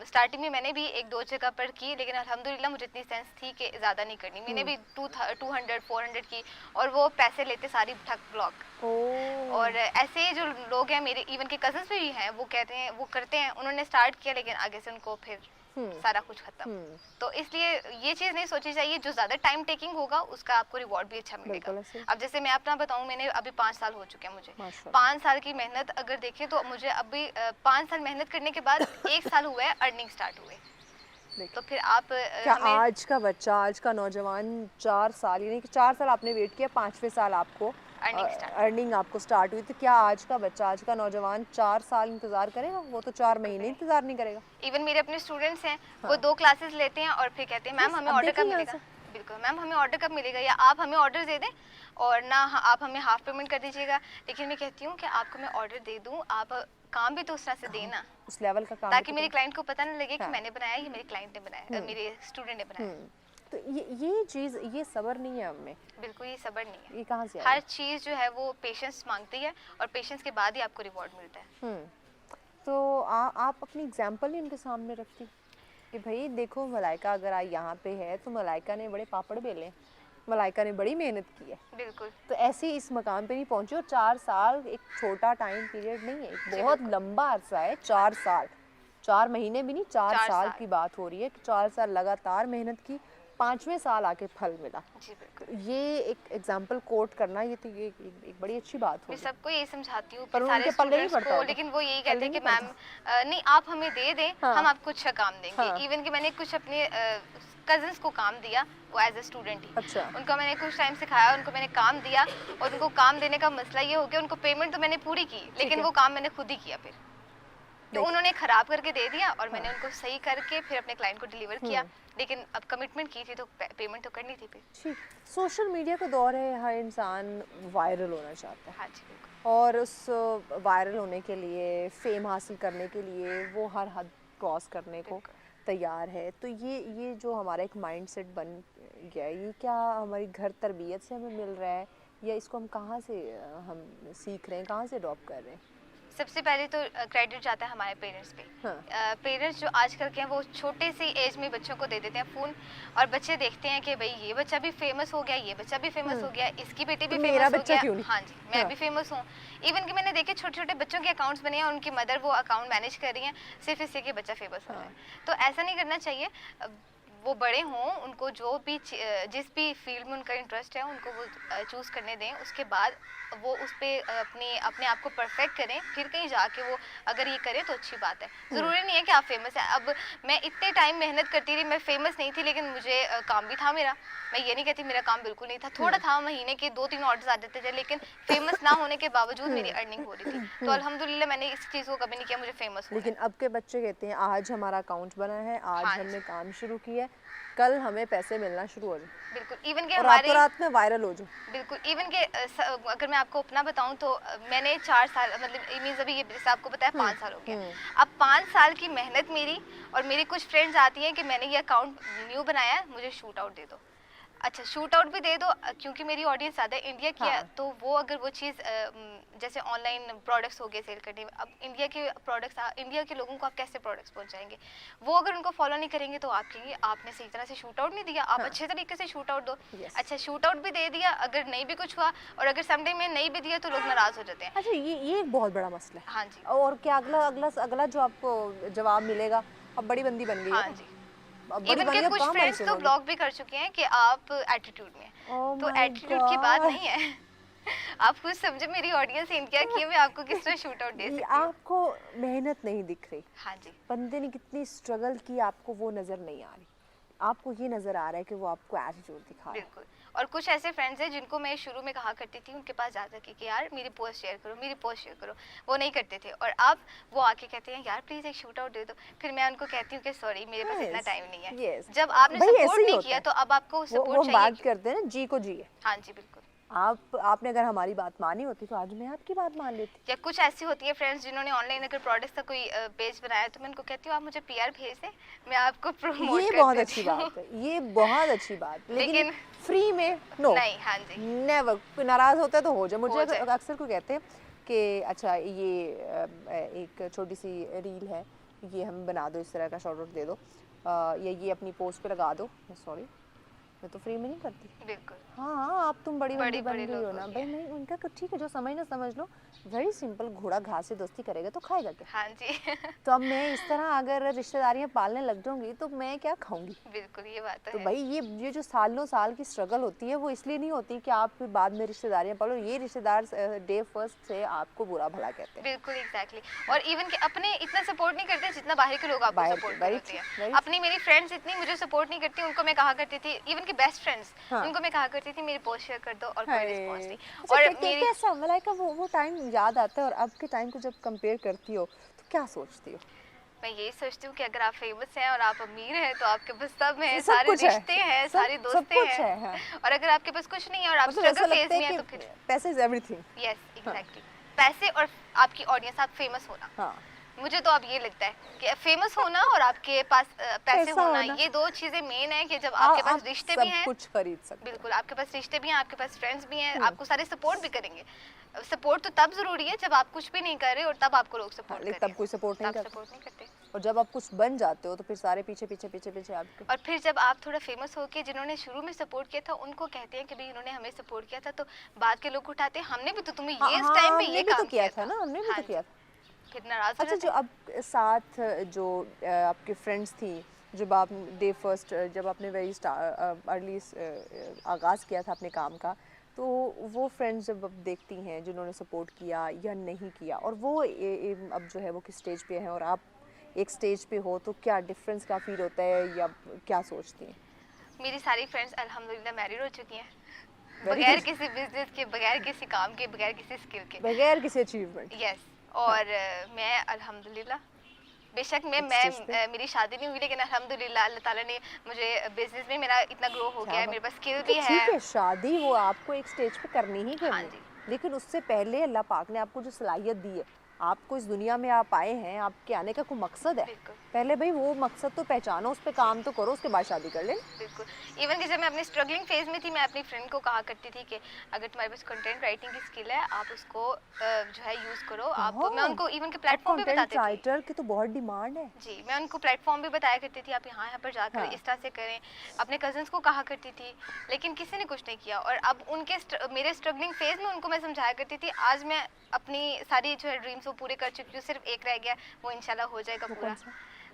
स्टार्टिंग में मैंने भी 1-2 जगह पर की, लेकिन अल्हम्दुलिल्लाह मुझे इतनी सेंस थी कि ज़्यादा नहीं करनी। मैंने भी 200-400 की, और वो पैसे लेते सारी ठग ब्लॉक। ओह! और ऐसे जो लोग हैं मेरे इवन के कजन्स भी हैं, वो कहते हैं वो करते हैं, उन्होंने स्टार्ट किया लेकिन आगे से उनको फिर हुँ, सारा कुछ खत्म। हुँ। तो इसलिए ये चीज़ नहीं सोचनी चाहिए, जो ज़्यादा टाइम टेकिंग होगा उसका आपको रिवॉर्ड भी अच्छा मिलेगा। बिल्कुल ऐसे ही। अब जैसे मैं अपना बताऊँ, मैंने अभी 5 साल हो चुके हैं मुझे। माशाल्लाह। 5 साल की मेहनत अगर देखें तो मुझे अभी 5 साल मेहनत करने के बाद 1 साल हुआ है अर्निंग स्टार्ट हुए। तो फिर आप क्या हमें आज का बच्चा, आज का नौजवान 4 साल, यानी कि 4 साल आपने वेट किया, 5वें साल आपको अर्निंग आपको स्टार्ट हुई, तो क्या आज का बच्चा, आज का नौजवान 4 साल इंतज़ार करेगा? वो तो 4 महीने इंतज़ार नहीं करेगा। इवन मेरे अपने स्टूडेंट्स हैं, वो हाँ। 2 क्लासेस लेते हैं और फिर कहते हैं मैम यस, हमें अब ऑर्डर देखिए कब यहाँ मिलेगा? से। बिल्कुल मैम हमें ऑर्डर कब मिलेगा, या आप हमें ऑर्डर दे दें और ना आप हमें हाफ पेमेंट कर दीजिएगा। लेकिन मैं कहती हूँ कि आपको मैं ऑर्डर दे दूँ, आप काम भी तो उस तरह से दें ना, उस लेवल का काम ताकि भी तो मेरे करें। क्लाइंट को पता ना लगे कि हाँ। मैंने बनाया, ये मेरे क्लाइंट ने बनाया, मेरे स्टूडेंट ने बनाया। तो ये चीज़, ये सब्र नहीं है हमें, बिल्कुल ये सब्र नहीं है। ये कहाँ से हर आएगा? चीज़ जो है वो पेशेंस मांगती है, और पेशेंस के बाद ही आपको रिवॉर्ड मिलता है। तो आप अपनी एग्जाम्पल ही उनके सामने रखती कि भाई देखो, मलाइका अगर यहाँ पे है तो मलाइका ने बड़े पापड़ बेले, मलाइका ने बड़ी मेहनत की है, बिल्कुल तो ऐसे ही इस मकाम पे नहीं पहुंची। और 4 साल एक छोटा टाइम पीरियड नहीं है, एक बहुत लंबा अरसा है। 4 साल, 4 महीने भी नहीं, 4 4 साल साल। की बात हो रही है कि 4 साल लगातार मेहनत की, 5वें साल आके फल मिला। जी बिल्कुल। तो ये एक एग्जाम्पल कोट करना, ये तो ये एक बड़ी अच्छी बात मैं होगी। सबको यही समझाती हूँ पर सारे उनके पल्ले नहीं स्टूडेंट्स पड़ता को, होगा। लेकिन वो यही पल्ले कहते हैं कि नहीं मैम पड़ता। नहीं आप हमें दे दें, हाँ। हम आपको अच्छा काम देंगे। हाँ। इवन कि मैंने कुछ अपने कजन्स को काम दिया, वो एज ए स्टूडेंट ही। अच्छा। उनको मैंने कुछ टाइम सिखाया, उनको मैंने काम दिया, और उनको काम देने का मसला ये हो गया, उनको पेमेंट तो मैंने पूरी की, लेकिन है। वो काम मैंने खुद ही किया फिर। तो देख। उन्होंने खराब करके दे दिया, और मैंने हाँ। उनको सही करके फिर अपने क्लाइंट को डिलीवर किया। लेकिन अब कमिटमेंट की थी तो पेमेंट तो करनी थी फिर। ठीक। सोशल मीडिया का दौर है, हर इंसान वायरल होना चाहता है, हाँ जी बिल्कुल। और उस वायरल होने के लिए, फेम हासिल करने के लिए वो हर हद क्रॉस करने को तैयार है। तो ये जो हमारा एक माइंडसेट बन गया है, ये क्या हमारी घर तरबियत से हमें मिल रहा है, या इसको हम कहाँ से हम सीख रहे हैं, कहाँ से अडॉप्ट कर रहे हैं? सबसे पहले तो क्रेडिट जाता है हमारे पेरेंट्स पे। हाँ। पेरेंट्स जो आजकल के हैं वो छोटे सी एज में बच्चों को दे देते हैं फ़ोन, और बच्चे देखते हैं कि भाई ये बच्चा भी फेमस हो गया, ये बच्चा भी फेमस हो गया, इसकी बेटी भी तो फेमस मेरा हो बच्चा गया। क्यों नहीं? हाँ जी, मैं हाँ। भी फेमस हूँ। इवन कि मैंने देखे छोटे छोटे बच्चों के अकाउंट्स बने हैं, उनकी मदर वो अकाउंट मैनेज कर रही हैं, सिर्फ इससे कि बच्चा फेमस हो जाए। तो ऐसा नहीं करना चाहिए। वो बड़े हों, उनको जो भी जिस भी फील्ड में उनका इंटरेस्ट है उनको वो चूज़ करने दें, उसके बाद वो उस पर अपने आप को परफेक्ट करें, फिर कहीं जाके वो अगर ये करें तो अच्छी बात है। ज़रूरी नहीं है कि आप फेमस हैं। अब मैं इतने टाइम मेहनत करती रही, मैं फेमस नहीं थी, लेकिन मुझे काम भी था मेरा। मैं ये नहीं कहती मेरा काम बिल्कुल नहीं था, थोड़ा था, महीने के 2-3 ऑर्डर्स आ जाते थे, लेकिन फेमस ना होने के बावजूद मेरी अर्निंग हो रही थी। तो अल्हम्दुलिल्लाह मैंने इस चीज़ को कभी नहीं किया मुझे फेमस होना लेकिन है। अब के बच्चे कहते हैं आज हमारा अकाउंट बना है, आज हाँ हमने जी, काम शुरू किया है, कल हमें पैसे मिलना शुरू हो जाए बिल्कुल। इवन के और हमारे रातों रात में वायरल हो जाओ। बिल्कुल, इवन के अगर मैं आपको अपना बताऊँ तो मैंने 4 साल मतलब मीन्स अभी ये जैसे आपको पता है 5 साल हो गया। हुँ, अब 5 साल की मेहनत मेरी और मेरी कुछ फ्रेंड्स आती हैं कि मैंने ये अकाउंट न्यू बनाया है, मुझे शूट आउट दे दो। अच्छा शूट आउट भी दे दो क्योंकि मेरी ऑडियंस ज़्यादा इंडिया की है, हाँ। तो वो अगर वो चीज़ जैसे ऑनलाइन प्रोडक्ट्स हो गए सेल करने में, अब इंडिया के प्रोडक्ट्स इंडिया के लोगों को आप कैसे प्रोडक्ट्स पहुंचाएंगे? वो अगर उनको फॉलो नहीं करेंगे तो आप कहेंगे आपने सही तरह से शूट आउट नहीं दिया, आप हाँ। अच्छे तरीके से शूट आउट दो। यस। अच्छा शूट आउट भी दे दिया, अगर नहीं भी कुछ हुआ और अगर समडे में नहीं भी दिया तो लोग नाराज़ हो जाते हैं। अच्छा ये एक बहुत बड़ा मसला है। हाँ जी, और क्या अगला अगला अगला जो आपको जवाब मिलेगा, अब बड़ी बंदी बन गई है हाँ ना, जी। अब बड़ी इवन के बंदी अब कुछ कहाँ हमारी फ्रेंड्स तो सुनोगी? ब्लॉग भी कर चुके हैं कि आप एटीट्यूड में हैं। ओह तो माय एटीट्यूड की बात गॉड! नहीं है। आप खुद समझे मेरी ऑडियंस इंडिया की है, मैं आपको किस तरह शूट आउट दे ये सकती हूँ। आपको मेहनत नहीं दिख रही, हाँ जी, बंदे ने कितनी स्ट्रगल की आपको वो नज़र नहीं आ रही। आपको ये नज़र आ रहा है कि वो आपको एटीट्यूड दिखा रहा है। बिल्कुल। और कुछ ऐसे फ्रेंड्स हैं जिनको मैं शुरू में कहा करती थी उनके पास जा कर कि यार मेरी पोस्ट शेयर करो, मेरी पोस्ट शेयर करो। वो नहीं करते थे और अब वो आके कहते हैं यार प्लीज़ एक शूट आउट दे दो। फिर मैं उनको कहती हूँ कि सॉरी मेरे पास इतना यस, टाइम नहीं है। यस। जब आपने भाई ऐसे सपोर्ट ही नहीं होता किया है। तो अब आपको वो सपोर्ट हम चाहिए बात क्यों? करते हैं ना जी को जी है। हाँ जी, बिल्कुल। आपने अगर हमारी बात मानी होती तो आज मैं आपकी बात मान लेती। या कुछ ऐसी होती है फ्रेंड्स जिन्होंने ऑनलाइन अगर प्रोडक्ट्स का कोई पेज बनाया है तो मैं उनको कहती हूँ आप मुझे पीआर भेज दें, मैं आपको प्रमोट ये कर बहुत देती अच्छी हूँ। बात है, ये बहुत अच्छी बात। लेकिन लेकिन फ्री में नो, नहीं, हाँ जी, नेवर। कोई नाराज़ होता है तो हो जाए। मुझे हो जाए। अक्सर को कहते हैं कि अच्छा ये एक छोटी सी रील है, ये हम बना दो, इस तरह का शॉर्ट आउट दे दो, या ये अपनी पोस्ट पे लगा दो। सॉरी, मैं तो फ्री में नहीं करती। बिल्कुल, हाँ, अब तुम बड़ी बंदी बन बड़े गई लोग हो हो ना गए भाई। हैं। नहीं उनका ठीक है, जो समझ ना समझ लो। वेरी सिंपल, घोड़ा घास से दोस्ती करेगा तो खाएगा क्या? हाँ जी। तो अब मैं इस तरह अगर रिश्तेदारियां पालने लग जाऊंगी तो मैं क्या खाऊंगी? बिल्कुल, ये बात तो तो है। भाई ये जो सालों साल की स्ट्रगल होती है वो इसलिए नहीं होती कि आप फिर बाद में रिश्तेदारियां पालो। ये रिश्तेदार डे फर्स्ट से आपको बुरा भला कहते हैं। बिल्कुल एग्जैक्टली और इवन के अपने इतना सपोर्ट नहीं करते जितना बाहर के लोग आपको बाहर सपोर्ट वेरी करते हैं। वेरी अपनी मेरी फ्रेंड्स इतनी मुझे सपोर्ट नहीं करती, उनको मैं कहा करती थी, इवन के बेस्ट फ्रेंड्स हाँ। उनको मैं कहा करती थी मेरी पोस्ट शेयर कर दो और कोई रिस्पॉन्स अरे नहीं। अच्छा, और क्या मेरी कैसा मलाइका वो टाइम याद आता है और अब के टाइम को जब कंपेयर करती हो तो क्या सोचती हो? मैं यही सोचती हूँ कि अगर आप फेमस हैं और आप अमीर हैं तो आपके पास सब है, सब सारे कुछ है, रिश्ते हैं, सारी सब दोस्तें कुछ हैं। है, हाँ। और अगर आपके पास कुछ नहीं है और आप मतलब ऐसा स्ट्रगल फेज लगता है में हैं कि तो फिर पैसे इज एवरीथिंग। यस एग्जैक्टली पैसे और आपकी ऑडियंस, आप फेमस होना। हाँ, मुझे तो अब ये लगता है कि फेमस होना और आपके पास पैसे पैसा होना, होना। ये दो चीजें मेन है कि जब आपके पास आप रिश्ते भी सब हैं, कुछ खरीद सकते हो। बिल्कुल आपके पास रिश्ते भी हैं, आपके पास फ्रेंड्स भी हैं, आपको सारे सपोर्ट भी करेंगे। सपोर्ट तो तब जरूरी है जब आप कुछ भी नहीं कर रहे और तब आपको लोग हाँ, सपोर्ट लेकिन करें। तब कोई सपोर्ट नहीं तब करता। सपोर्ट नहीं करते। और जब आप कुछ बन जाते हो तो फिर सारे पीछे पीछे पीछे पीछे आपके। और फिर जब आप थोड़ा फेमस होके जिन्होंने शुरू में सपोर्ट किया था उनको कहते हैं कि भाई इन्होंने हमें सपोर्ट किया था, तो बाद के लोग उठाते हैं हमने भी तो तुम्हें हाँ ये इस हाँ, टाइम पे हमने ये भी तो काम किया था ना, हमने भी हाँ तो किया जी, था। फिर नाराज हो अच्छा, जाते जो हैं। अब साथ जो आपके फ्रेंड्स थी, जब आप डे फर्स्ट जब आपने वेरी अर्ली आगाज़ किया था अपने काम का, तो वो फ्रेंड्स जब अब देखती हैं जिन्होंने सपोर्ट किया या नहीं किया और वो अब जो है वो किस स्टेज पे हैं और आप एक स्टेज पे हो, तो क्या डिफरेंस क्या फील होता है या क्या सोचती हैं? मेरी सारी फ्रेंड्स अल्हम्दुलिल्लाह मैरिड हो चुकी हैं, वेरी बगैर गुड। किसी बिजनेस के, बगैर किसी काम के, बगैर किसी स्किल के। बगैर किसी अचीवमेंट। यस और मैं अल्हम्दुलिल्लाह बेशक एक स्टेज पे। मेरी शादी नहीं हुई लेकिन अल्हम्दुलिल्लाह अल्लाह ताला ने मुझे बिजनेस में मेरा इतना ग्रो हो गया है, मेरे पास स्किल भी है। ठीक है, शादी वो आपको एक स्टेज पे करनी ही हाँ करनी, जी, लेकिन उससे पहले अल्लाह पाक ने आपको जो सलाहियत दी है, आपको इस दुनिया में आप आए हैं, आपके आने का कोई मकसद है। बिल्कुल पहले भाई वो मकसद तो पहचानो, उस पे काम तो करो, उसके बाद शादी कर लें। बिल्कुल। इवन कि जब मैं अपनी स्ट्रगलिंग फेज में थी मैं अपनी फ्रेंड को कहा करती थी कि अगर तुम्हारे पास कंटेंट राइटिंग की स्किल है आप उसको जो है यूज़ करो। आप मैं हाँ, उनको इवन के अब प्लेटफॉर्म भी कंटेंट बताती थी। राइटर की तो बहुत डिमांड है। जी, मैं उनको प्लेटफॉर्म भी बताया करती थी, आप यहाँ पर जाकर हाँ। इस तरह से करें। अपने कज़न्स को कहा करती थी, लेकिन किसी ने कुछ नहीं किया। और अब मेरे स्ट्रगलिंग फेज़ में उनको मैं समझाया करती थी। आज मैं अपनी सारी जो है ड्रीम्स वो पूरे कर चुकी हूँ, सिर्फ एक रह गया, वो इंशाल्लाह हो जाएगा वो पूरा। कौन सा?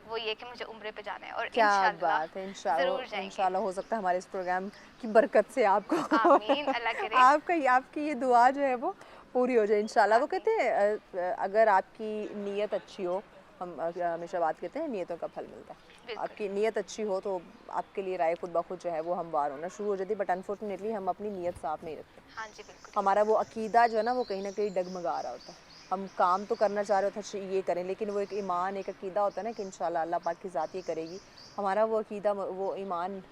वो ये कि मुझे उम्रे पे जाना है और क्या इंशाल्लाह बात है, इंशाल्लाह ज़रूर जाएंगे। इंशाल्लाह हो सकता है हमारे इस प्रोग्राम की बरकत से आपको आमीन, अल्लाह करे। आपकी ये दुआ जो है वो पूरी हो जाए इंशाल्लाह। वो आमीन। कहते हैं अगर आपकी नीयत अच्छी हो, हम हमेशा बात कहते हैं नियतों का फल मिलता है। बिल्कुल, आपकी नीयत अच्छी हो तो आपके लिए राय खुद ब खुद जो है वो हमवार होना शुरू हो जाती है, बट अनफॉर्चुनेटली हम अपनी नीयत साफ नहीं रखते। हाँ जी, बिल्कुल। हमारा वो अकीदा जो है ना वो कहीं ना कहीं डगमगा रहा होता है। हम काम तो करना चाह रहे होते हैं ये करें, लेकिन वो एक ईमान एक अकीदा होता है ना कि इंशाल्लाह अल्लाह पाक की ज़ात ये करेगी, हमारा वो अकीदा वो ईमान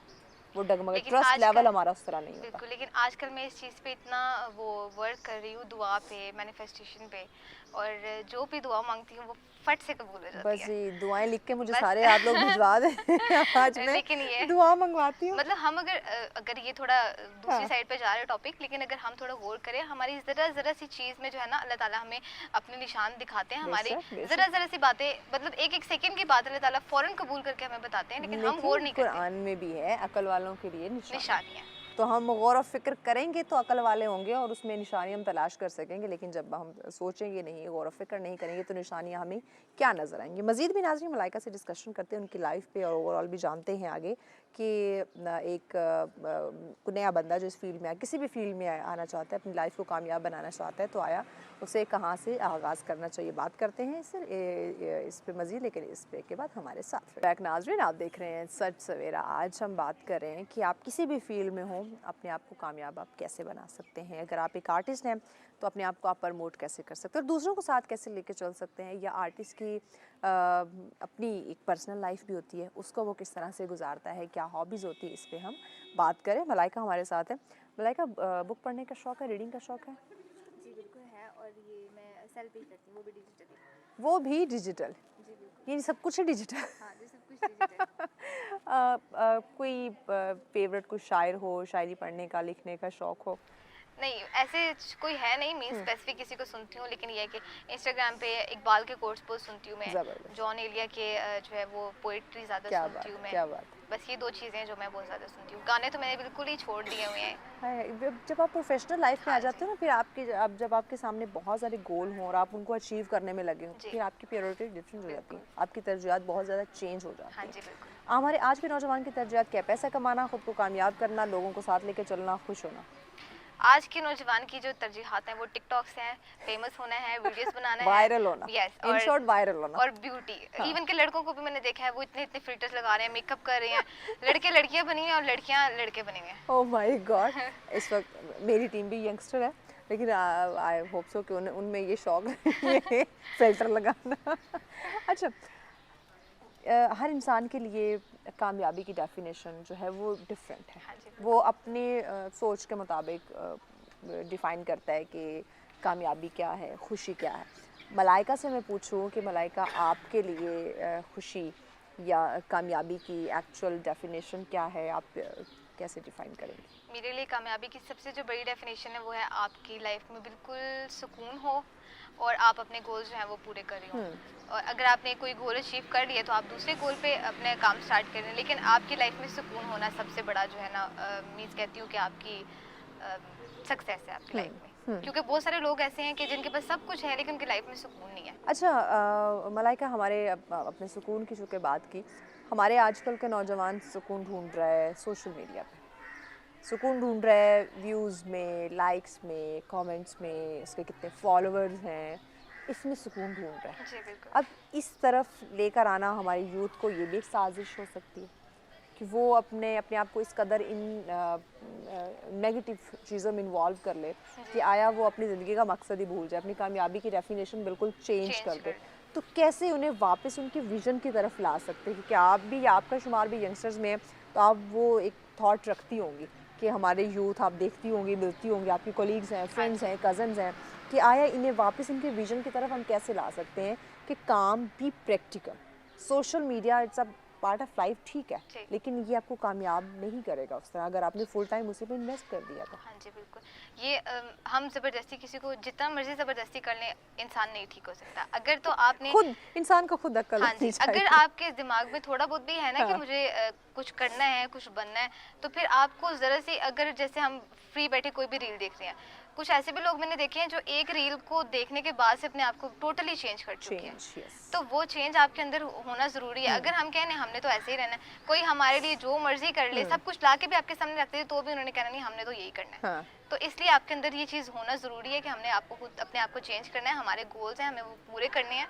वो डगमगा, लेकिन ट्रस्ट लेवल आजकल हमारा उस तरह नहीं होता। बिल्कुल, लेकिन आजकल मैं इस चीज़ पे इतना वो वर्क कर रही हूँ, दुआ पे, मैनिफेस्टेशन पे, और जो भी दुआ मांगती हूँ वो फट से कबूल हो जाती बस है। ये दुआएं लिख के मुझे बस सारे आप लोग भिजवा दें आज मैं लेकिन ये दुआ मंगवाती हूँ। मतलब हम अगर ये थोड़ा दूसरी हाँ, साइड पे जा रहे हैं टॉपिक, लेकिन अगर हम थोड़ा गौर करें, हमारी ज़रा ज़रा सी चीज़ में जो है ना अल्लाह ताला हमें अपने निशान दिखाते हैं, हमारी बेशक ज़रा बेशक। ज़रा सी बातें, मतलब एक एक सेकंड की बात अल्लाह ताला फ़ौरन कबूल करके हमें बताते हैं, लेकिन हम गौर लेकिन नहीं करते। कुरान में भी है अकल वालों के लिए निशानी। निशानियाँ। तो हम गौर व फ़िक्र करेंगे तो अकल वाले होंगे और उसमें निशानी हम तलाश कर सकेंगे, लेकिन जब हम सोचेंगे नहीं, गौर व फ़िक्र नहीं करेंगे तो निशानियाँ हमें क्या नज़र आएंगी। मज़ीद भी नाज़रीन मलाइका से डिस्कशन करते हैं उनकी लाइफ पे और ओवरऑल भी जानते हैं आगे कि एक नया बंदा जो इस फील्ड में किसी भी फील्ड में आना चाहता है, अपनी लाइफ को कामयाब बनाना चाहता है, तो आया उसे कहाँ से आगाज़ करना चाहिए। बात करते हैं इस पे मज़ीद, लेकिन इस पे के बाद हमारे साथ बैक नाज़रीन आप देख रहे हैं सच सवेरा। आज हम बात कर रहे हैं कि आप किसी भी फील्ड में हो, अपने आप को कामयाब आप कैसे बना सकते हैं। अगर आप एक आर्टिस्ट हैं तो अपने आप को आप प्रमोट कैसे कर सकते हैं और दूसरों को साथ कैसे लेके चल सकते हैं, या आर्टिस्ट की अपनी एक पर्सनल लाइफ भी होती है, उसको वो किस तरह से गुजारता है, क्या हॉबीज़ होती है, इस पे हम बात करें। मलाइका हमारे साथ है। मलाइका, बुक पढ़ने का शौक़ है, रीडिंग का शौक़ है? जी बिल्कुल है, और ये मैं सेल्फ भी करती हूँ, वो भी डिजिटली। वो भी डिजिटल? जी बिल्कुल। ये सब कुछ है डिजिटल? हाँ जी, सब कुछ डिजिटल। कोई फेवरेट कोई शायर हो, शायरी पढ़ने का, लिखने का शौक़ हो? नहीं, ऐसे कोई है नहीं, मीन स्पेसिफिक किसी को सुनती हूँ, लेकिन ये है कि इंस्टाग्राम पे इकबाल के कोट्स बहुत सुनती हूँ मैं, ज़बरदस्त। जॉन एलिया के जो है वो पोइट्री ज़्यादा क्या सुनती बात हूँ है, मैं। क्या बात है। बस ये 2 चीज़ें जो मैं बहुत ज़्यादा सुनती हूँ। गाने तो मैंने बिल्कुल ही छोड़ दिए हुए हैं। जब आप प्रोफेशनल लाइफ में आ हाँ जाते जी। हो ना, फिर जब आपके सामने बहुत सारे गोल हों और आप उनको अचीव करने में लगे हों, जी। फिर आपकी प्रायोरिटी डिफरेंट हो जाती है, बिल्कुल। आपकी तरजीहात बहुत ज़्यादा चेंज हो जाती हाँ हैं। जी, बिल्कुल। हमारे आज के नौजवान की तरजीहात क्या है? पैसा कमाना, खुद को कामयाब करना, लोगों को साथ लेके चलना, खुश होना? आज के नौजवान की जो तरजीहात हैं वो टिकटॉक से हैं, फेमस होना है, वीडियोस बनाना है, वायरल होना, यस, इन शॉर्ट वायरल होना। और ब्यूटी। हाँ। इवन के लड़कों को भी मैंने देखा है, वो इतने इतने फिल्टर्स लगा रहे हैं, मेकअप कर रहे हैं। लड़के लड़कियां बनी हैं और लड़कियां लड़के बने हुए हैं। Oh my God! इस वक्त मेरी टीम भी यंगस्टर है, लेकिन आई होप सो कि उनमें ये शौक नहीं है फिल्टर लगाना। अच्छा, हर इंसान के लिए कामयाबी की डेफिनेशन जो है वो डिफरेंट है। हाँ जी, वो अपने सोच के मुताबिक डिफ़ाइन करता है कि कामयाबी क्या है, खुशी क्या है। मलाइका से मैं पूछूं कि मलाइका आपके लिए खुशी या कामयाबी की एक्चुअल डेफिनेशन क्या है, आप कैसे डिफ़ाइन करेंगे? मेरे लिए कामयाबी की सबसे जो बड़ी डेफिनेशन है वो है आपकी लाइफ में बिल्कुल सुकून हो और आप अपने गोल्स जो हैं वो पूरे कर रहे हो। और अगर आपने कोई गोल अचीव कर लिया तो आप दूसरे गोल पे अपने काम स्टार्ट करें, लेकिन आपकी लाइफ में सुकून होना सबसे बड़ा जो है ना, मीन्स कहती हूँ कि आपकी सक्सेस है आपकी लाइफ में। क्योंकि बहुत सारे लोग ऐसे हैं कि जिनके पास सब कुछ है लेकिन उनकी लाइफ में सुकून नहीं है। अच्छा, मलाइका, हमारे अपने सुकून की चूँकि बात की, हमारे आजकल के नौजवान सुकून ढूंढ रहा है सोशल मीडिया पे, सुकून ढूंढ रहा है व्यूज़ में, लाइक्स में, कमेंट्स में, उसके कितने फॉलोअर्स हैं, इसमें सुकून ढूंढ रहा है। जी बिल्कुल। अब इस तरफ लेकर आना हमारी यूथ को ये भी एक साजिश हो सकती है कि वो अपने अपने आप को इस कदर इन नेगेटिव चीज़ों में इन्वॉल्व कर ले कि आया वो अपनी ज़िंदगी का मकसद ही भूल जाए, अपनी कामयाबी की डेफिनेशन बिल्कुल चेंज कर दे। तो कैसे उन्हें वापस उनकी विजन की तरफ ला सकते हैं? क्या आप भी या आपका शुमार भी यंगस्टर्स में है, तो आप वो एक थॉट रखती होंगी कि हमारे यूथ, आप देखती होंगी, मिलती होंगी, आपकी कोलीग्स हैं, फ्रेंड्स हैं, कज़न्स हैं, कि आया इन्हें वापस इनके विजन की तरफ हम कैसे ला सकते हैं कि काम भी practical. Social media it's a part of life, ठीक है, लेकिन ये आपको कामयाब नहीं करेगा उस तरह अगर आपने फुल टाइम उसी पे इन्वेस्ट कर दिया तो। हाँ जी बिल्कुल। ये हम ज़बरदस्ती किसी को जितना मर्जी ज़बरदस्ती कर लें, इंसान नहीं ठीक हो सकता। अगर तो आपने खुद इंसान को खुद अक्ल हाँ जी, होनी चाहिए। अगर आपके दिमाग में थोड़ा बहुत भी है ना कि मुझे कुछ करना है, कुछ बनना है, तो फिर आपको ज़रा सी, अगर जैसे हम फ्री बैठे कोई भी रील देख रहे हैं, कुछ ऐसे भी लोग मैंने देखे हैं जो एक रील को देखने के बाद से अपने आप को टोटली चेंज कर चुके हैं। Change, yes. तो वो चेंज आपके अंदर होना ज़रूरी है। अगर हम कहें नहीं हमने तो ऐसे ही रहना है, कोई हमारे लिए जो मर्जी कर ले, सब कुछ ला के भी आपके सामने रखते थे तो भी उन्होंने कहना नहीं हमने तो यही करना है। हाँ। तो इसलिए आपके अंदर ये चीज़ होना ज़रूरी है कि हमने आपको खुद अपने आप को चेंज करना है, हमारे गोल्स हैं हमें वो पूरे करने हैं।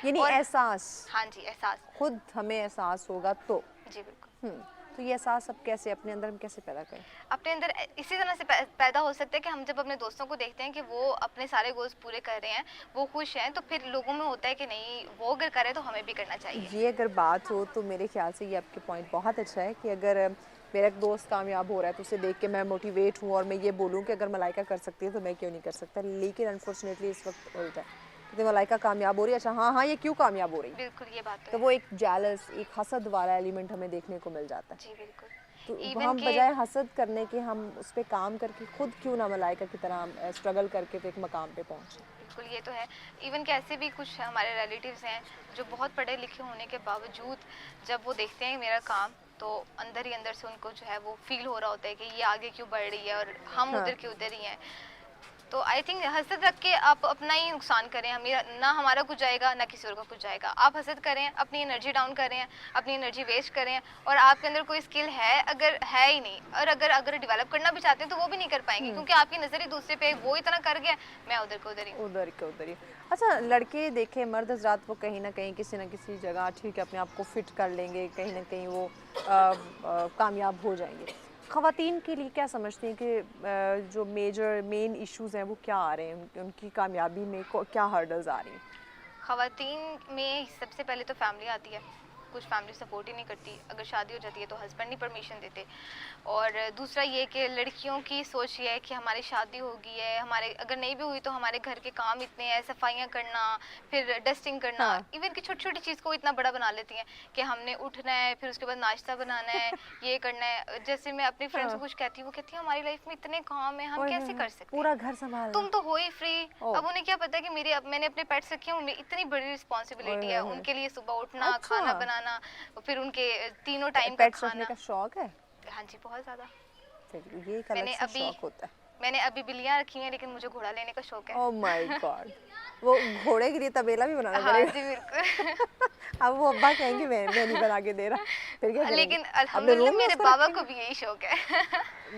यानी एहसास, हाँ जी, एहसास। खुद हमें एहसास होगा तो। जी बिल्कुल। तो ये एहसास अब कैसे अपने अंदर हम कैसे पैदा करें? अपने अंदर इसी तरह से पैदा हो सकता है कि हम जब अपने दोस्तों को देखते हैं कि वो अपने सारे गोल्स पूरे कर रहे हैं, वो खुश हैं, तो फिर लोगों में होता है कि नहीं वो अगर करे तो हमें भी करना चाहिए। ये अगर बात हो तो मेरे ख्याल से ये आपके पॉइंट बहुत अच्छा है कि अगर मेरा एक दोस्त कामयाब हो रहा है तो उसे देख के मैं मोटिवेट हूँ और मैं ये बोलूँ कि अगर मलाइका कर सकती है तो मैं क्यों नहीं कर सकता। लेकिन अनफॉर्चुनेटली इस वक्त उल्टा है कि मलाइका कामयाब हो रही है, अच्छा हाँ ये क्यों कामयाब हो रही है, बिल्कुल ये बात तो वो एक जेलस, एक हसद वाला एलिमेंट हमें देखने को मिल जाता है। जी बिल्कुल। तो हम बजाय हसद करने के हम उस पर काम करके खुद क्यों ना मलाइका की तरह स्ट्रगल करके तो एक मकाम पे पहुँचे। बिल्कुल ये तो है। इवन कि ऐसे भी कुछ हमारे रिलेटिव्स हैं जो बहुत पढ़े लिखे होने के बावजूद जब वो देखते हैं मेरा काम तो अंदर ही अंदर से उनको जो है वो फील हो रहा होता है कि ये आगे क्यों बढ़ रही है और हम उधर के उधर ही हैं। तो आई थिंक हसद रख के आप अपना ही नुकसान करें, हमें ना हमारा कुछ जाएगा ना किसी और का कुछ जाएगा। आप हसद करें, अपनी एनर्जी डाउन करें, अपनी एनर्जी वेस्ट करें और आपके अंदर कोई स्किल है अगर है ही नहीं और अगर डेवलप करना भी चाहते हैं तो वो भी नहीं कर पाएंगे क्योंकि आपकी नज़र ही दूसरे पे वो इतना कर गया, मैं उधर को उधर ही उधर ही। अच्छा, लड़के देखे मर्द हजरात वो कहीं ना कहीं किसी न किसी जगह ठीक है अपने आप को फिट कर लेंगे, कहीं ना कहीं वो कामयाब हो जाएंगे। ख़वातीन के लिए क्या समझते हैं कि जो मेन इश्यूज हैं वो क्या आ रहे हैं, उनकी कामयाबी में क्या हर्डल्स आ रही हैं? ख़वातीन में सबसे पहले तो फैमिली आती है। कुछ फैमिली सपोर्ट ही नहीं करती, अगर शादी हो जाती है तो हस्बैंड नहीं परमिशन देते। और दूसरा ये कि लड़कियों की सोच ये है कि हमारी शादी हो गई है, हमारे अगर नहीं भी हुई तो हमारे घर के काम इतने हैं, सफाइयाँ करना, फिर डस्टिंग करना, इवन की छोटी छोटी चीज़ को इतना बड़ा बना लेती हैं कि हमने उठना है, फिर उसके बाद नाश्ता बनाना है, ये करना है। जैसे मैं अपनी फ्रेंड्स को कुछ कहती हूँ, वो कहती है हमारी लाइफ में इतने काम है, हम कैसे कर सकते, पूरा घर संभालना, तुम तो हो ही फ्री। अब उन्हें क्या पता कि मैंने अपने पेट्स रखे हैं, उनमें इतनी बड़ी रिस्पॉन्सिबिलिटी है, उनके लिए सुबह उठना, खाना बनाना, फिर उनके तीनों टाइम का पेट्स खाना। रखने का शौक है? हाँ जी, बहुत ज़्यादा। ये एक अलग सा शौक होता है। मैंने अभी बिल्लियाँ रखी हैं लेकिन मुझे घोड़ा लेने का शौक है। ओह माय गॉड, वो घोड़े के लिए तबेला भी बनाना पड़ेगा। जी बिल्कुल। अब वो अब्बा कहेंगे मैं नहीं बना के दे रहा, फिर क्या करेंगे? लेकिन अल्हम्दुलिल्लाह मेरे बाबा को भी यही शौक है।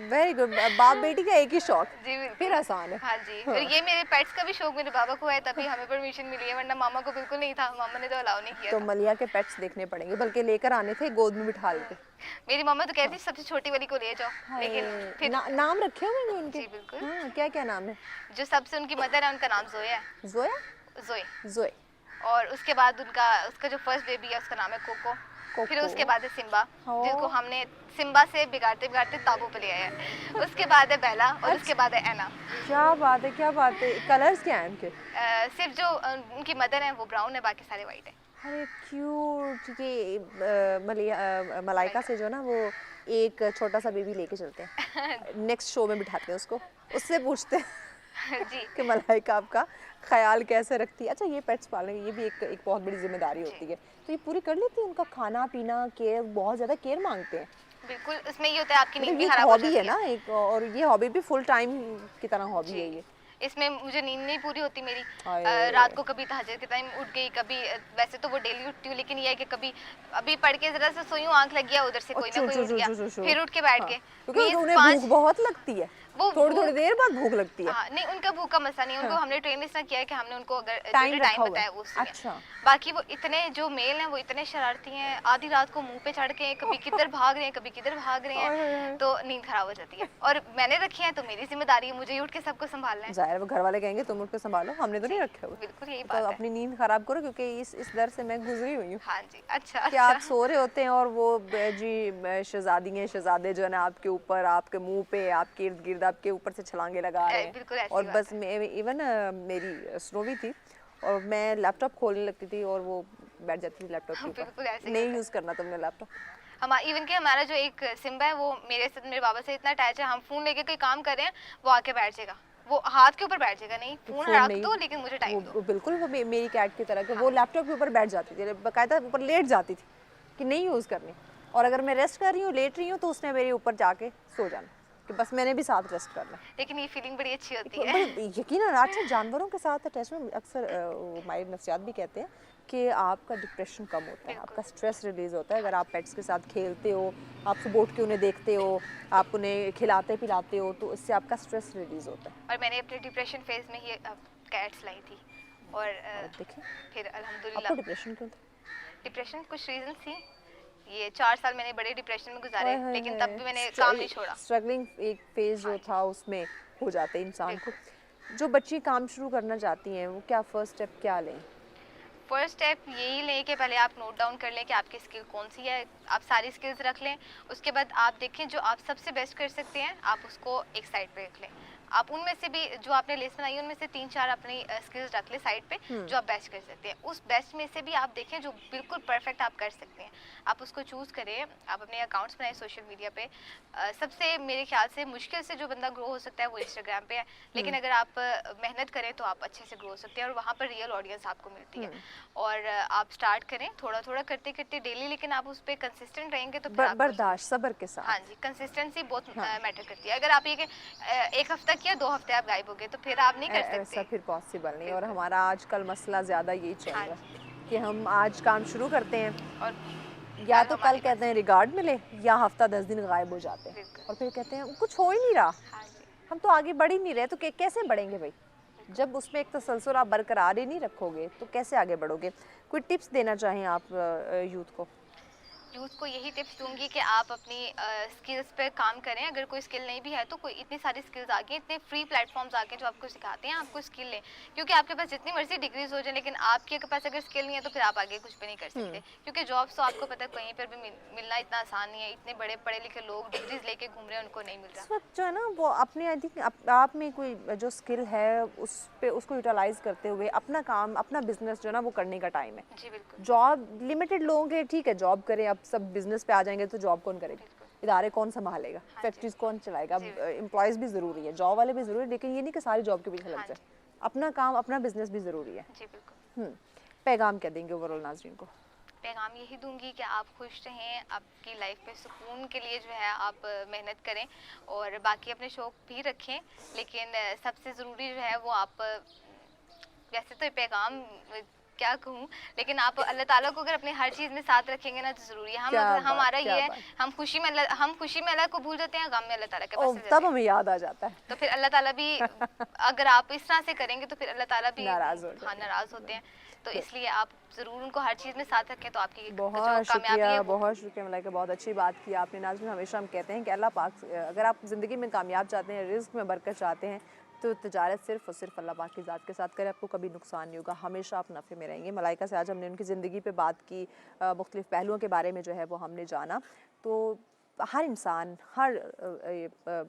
वेरी गुड, बाप बेटी का एक ही शौक, जी बिल्कुल, फिर आसान है। हाँ जी। फिर ये मेरे पेट्स का भी शौक मेरे बाबा को है, तभी हमें परमिशन मिली है, वरना मामा को बिल्कुल नहीं था, मामा ने तो अलाउ नहीं किया तो था। मलिया के पेट्स देखने पड़ेंगे, बल्कि लेकर आने थे गोद में बिठा लेते। मेरी मामा तो कहती सबसे छोटी वाली को ले जाओ, लेकिन फिर नाम रखे हुए हैं उनके? जी बिल्कुल। हाँ, क्या क्या नाम है? जो सबसे उनकी मदर है उनका नाम जोया है। जोया? जोए। और उसके बाद उसका जो फर्स्ट बेबी है उसका नाम है कोको। फिर उसके बाद है सिम्बा, जिसको हमने सिम्बा से बिगाड़ते बिगाड़ते ताबू पे ले आए हैं। उसके बाद है बेला और उसके बाद है एना। क्या बात है, क्या बात है। कलर्स क्या हैं उनके? सिर्फ जो उनकी मदर है वो ब्राउन है, बाकी सारे वाइट है। अरे क्यूट। ये मलाइका से जो ना वो एक छोटा सा बेबी लेके चलते हैं, नेक्स्ट शो में बिठाते हैं उसको, उससे पूछते हैं जी कि मलाइका आपका ख्याल कैसे रखती है। अच्छा, ये पेट्स पालने ये भी एक बहुत बड़ी जिम्मेदारी होती है, तो ये पूरी कर लेती है? उनका खाना पीना केयर, बहुत ज़्यादा केयर मांगते हैं। बिल्कुल, उसमें ये होता है आपकी नींद भी ये खराब हो हॉबी जाती है ना एक, और ये हॉबी भी फुल टाइम की तरह हॉबी है ये। इसमें मुझे नींद नहीं पूरी होती मेरी। हाय। रात को कभी तहज्जुद के टाइम उठ गई, कभी वैसे तो वो डेली उठती हूँ, लेकिन ये है कि कभी अभी पढ़ के जरा सा सोई हूँ, आंख लग गया, उधर से कोई ना कोई उठ गया, फिर उठ के बैठ गए। क्योंकि उन्हें भूख बहुत लगती है, थोड़ी देर बाद भूख लगती है। हाँ, नहीं उनका भूख का मसला नहीं है, उनको हमने ट्रेन इस तरह किया है कि हमने उनको अगर टाइम बताया वो उसमें। अच्छा। बाकी वो इतने जो मेल हैं वो इतने शरारती हैं, आधी रात को मुंह पे चढ़ के कभी किधर भाग रहे हैं, कभी किधर भाग रहे हैं, तो नींद खराब हो जाती है। और मैंने रखे हैं तो मेरी जिम्मेदारी है, मुझे उठ के सबको संभालना है। जाहिर है, घर वाले कहेंगे तुम उठ के संभालो, हमने तो नहीं रखे हुए। बिल्कुल यही तो बात है। अपनी नींद खराब करो, क्योंकि इस दर से मैं गुजरी हुई हूँ। हाँ जी। अच्छा, कि आप सो रहे होते हैं और वो जी शहजादियाँ शहजादे जो है ना आपके ऊपर, आपके मुंह पे, आपके इर्द गिर्द आपके ऊपर से छलांगे लगा रहे हैं। और बस इवन मेरी स्नोवी थी और मैं लैपटॉप खोलने लगती थी और वो बैठ जाती थी लैपटॉप के ऊपर, नहीं यूज़ करना तुमने लैपटॉप। इवन कि हमारा जो एक सिम्बा है वो मेरे बाबा से इतना अटैच है, हम फोन लेके कोई काम कर रहे हैं वो आके बैठ जाएगा, वो हाथ के ऊपर बैठ जाएगा, नहीं फोन रख दो लेकिन मुझे टाइम दो। बिल्कुल, वो मेरी कैट की तरह कि वो लैपटॉप के ऊपर बैठ जाती थी, बाकायदा ऊपर लेट जाती थी कि नहीं यूज़ करनी, और अगर मैं रेस्ट कर रही हूँ, लेट रही हूँ, तो उसने मेरे ऊपर जाके सो जाना। कि बस मैंने भी साथ रेस्ट करना है। लेकिन ये फीलिंग बड़ी अच्छी होती है। यकीनन अच्छा जानवरों के साथ अटैचमेंट अक्सर माहिर नफ्सियात भी कहते हैं कि आपका डिप्रेशन कम होता है, आपका स्ट्रेस रिलीज होता है अगर आप पेट्स के साथ खेलते हो, आप सुबह उठ के उन्हें देखते हो, आप उन्हें खिलाते पिलाते हो, तो इससे आपका स्ट्रेस रिलीज होता है। और मैंने अपने डिप्रेशन फेज में ही कैट्स लाई थी और देखिए फिर आपको अल्हम्दुलिल्लाह। डिप्रेशन क्यों था? डिप्रेशन कुछ रीजन थी, ये 4 साल मैंने बड़े डिप्रेशन में गुजारे, हाय हाय लेकिन तब हाय, भी मैंने काम नहीं छोड़ा। स्ट्रगलिंग एक फेज हाँ जो जी, था उसमें हो जाते हैं इंसान को। बिल्कुल। जो बच्ची काम शुरू करना चाहती हैं वो क्या फर्स्ट स्टेप क्या लें? फर्स्ट स्टेप यही लें कि पहले आप नोट डाउन कर लें कि आपकी स्किल कौन सी है, आप सारी स्किल्स रख लें। उसके बाद आप देखें जो आप सबसे बेस्ट कर सकते हैं, आप उसको एक साइड पे रख लें। आप उनमें से भी जो आपने लिस्ट बनाई है उनमें से 3-4 अपनी स्किल्स रख लें साइड पे, जो आप बेस्ट कर सकते हैं। उस बेस्ट में से भी आप देखें जो बिल्कुल परफेक्ट आप कर सकते हैं, आप उसको चूज़ करें। आप अपने अकाउंट्स बनाएं सोशल मीडिया पे। सबसे मेरे ख्याल से मुश्किल से जो बंदा ग्रो हो सकता है वो इंस्टाग्राम पे है, लेकिन अगर आप मेहनत करें तो आप अच्छे से ग्रो हो सकते हैं और वहाँ पर रियल ऑडियंस आपको मिलती है। और आप स्टार्ट करें थोड़ा थोड़ा करते करते डेली, लेकिन आप उस पर कंसिस्टेंट रहेंगे तो फिर आपको बर्दाश्त सब्र के साथ। हाँ जी, कंसिस्टेंसी बहुत हाँ। मैटर करती है। अगर आप ये कि एक हफ्ता किया 2 हफ्ते आप गायब हो गए तो फिर आप नहीं कर ऐसा सकते। फिर पॉसिबल नहीं। और बिल्कुल। हमारा आजकल मसला ज़्यादा यही चल हाँ रहा है जी, कि हम आज काम शुरू करते हैं, और या कल तो कल हमारे कहते पास हैं रिगार्ड मिले, या हफ्ता 10 दिन गायब हो जाते हैं बिल्कुल। और फिर कहते हैं कुछ हो ही नहीं रहा, हाँ जी, हम तो आगे बढ़ ही नहीं रहे, तो कैसे बढ़ेंगे भाई? जब उसमें एक तसलसल आप बरकरार ही नहीं रखोगे तो कैसे आगे बढ़ोगे? कोई टिप्स देना चाहें आप यूथ को? यूथ को यही टिप्स दूंगी कि आप अपनी स्किल्स पे काम करें। अगर कोई स्किल नहीं भी है तो कोई इतनी सारी स्किल्स आ गई, इतने फ्री प्लेटफॉर्म्स आ गए जो आपको सिखाते हैं, आपको स्किल लें। क्योंकि आपके पास जितनी मर्जी डिग्रीज हो जाए, लेकिन आपके पास अगर स्किल नहीं है तो फिर आप आगे कुछ भी नहीं कर सकते। क्योंकि जॉब्स तो आपको पता है कहीं पर भी मिलना इतना आसान नहीं है। इतने बड़े पढ़े लिखे लोग डिग्रीज लेके घूम रहे हैं, उनको नहीं मिल इस रहा। वक्त जो है ना वो अपने आई थिंक आप में कोई जो स्किल है उस पे उसको यूटिलाइज करते हुए अपना काम अपना बिजनेस जो है ना वो करने का टाइम है। जी बिल्कुल। जॉब लिमिटेड लोगों के ठीक है, जॉब करें, अब सब बिजनेस पे आ जाएंगे तो जॉब कौन करेगा? बिल्कुल। इदारे कौन संभालेगा? हाँ जी। फैक्ट्रीज कौन चलाएगा? जी। एम्प्लॉयज़ भी ज़रूरी है, जॉब वाले भी ज़रूरी है, लेकिन ये नहीं कि सारी जॉब के पीछे लग हाँ जाए। जी। अपना काम अपना बिजनेस भी ज़रूरी है। जी बिल्कुल। पैगाम क्या देंगे ओवरऑल नाजरीन को? पैगाम यही दूंगी कि आप खुश रहें, आपकी लाइफ में सुकून के लिए जो है आप मेहनत करें और बाकी अपने शौक भी रखें, लेकिन सबसे ज़रूरी जो है वो आप वैसे तो ये पैगाम क्या कहूँ, लेकिन आप अल्लाह ताला को अगर अपने हर चीज़ में साथ रखेंगे ना तो ज़रूरी है। क्या बात, हमारा क्या ये है, बात। हम खुशी में अल्लाह को भूल जाते हैं, गम में अल्लाह ताला के पास ओ, चले तब जाते हैं। हमें याद आ जाता है। तो फिर अल्लाह ताला भी अगर आप इस तरह से करेंगे तो फिर अल्लाह ताला भी नाराज़ हो हाँ जाते हैं। नाराज़ होते हैं। तो Good. इसलिए आप ज़रूर उनको हर चीज़ में साथ रखें तो आपकी जो बहुत कामयाबी है शुक्रिया, वो बहुत शुक्रिया मलाइका, बहुत अच्छी बात की आपने। नाज़रीन हमेशा हम कहते हैं कि अल्लाह पाक अगर आप ज़िंदगी में कामयाब चाहते हैं, रिज़्क़ में बरकत चाहते हैं, तो तिजारत सिर्फ़ और सिर्फ अल्लाह पाक की ज़ात के साथ करें, आपको कभी नुकसान नहीं होगा, हमेशा आप नफ़े में रहेंगे। मलाइका से आज हमने उनकी ज़िंदगी पे बात की, मुख्तलिफ़ पहलुओं के बारे में जो है वो हमने जाना। तो हर इंसान, हर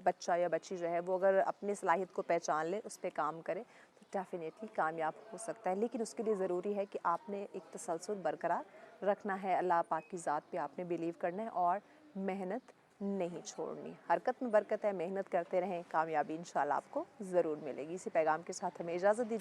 बच्चा या बच्ची जो है वो अगर अपनी सलाहियत को पहचान ले, उस पर काम करे तो डेफिनेटली कामयाब हो सकता है। लेकिन उसके लिए ज़रूरी है कि आपने एक तसलसल बरकरार रखना है, अल्लाह पाक की ज़ात पे आपने बिलीव करना है और मेहनत नहीं छोड़नी। हरकत में बरकत है, मेहनत करते रहें, कामयाबी इंशाल्लाह आपको ज़रूर मिलेगी। इसी पैगाम के साथ हमें इजाज़त दीजिए।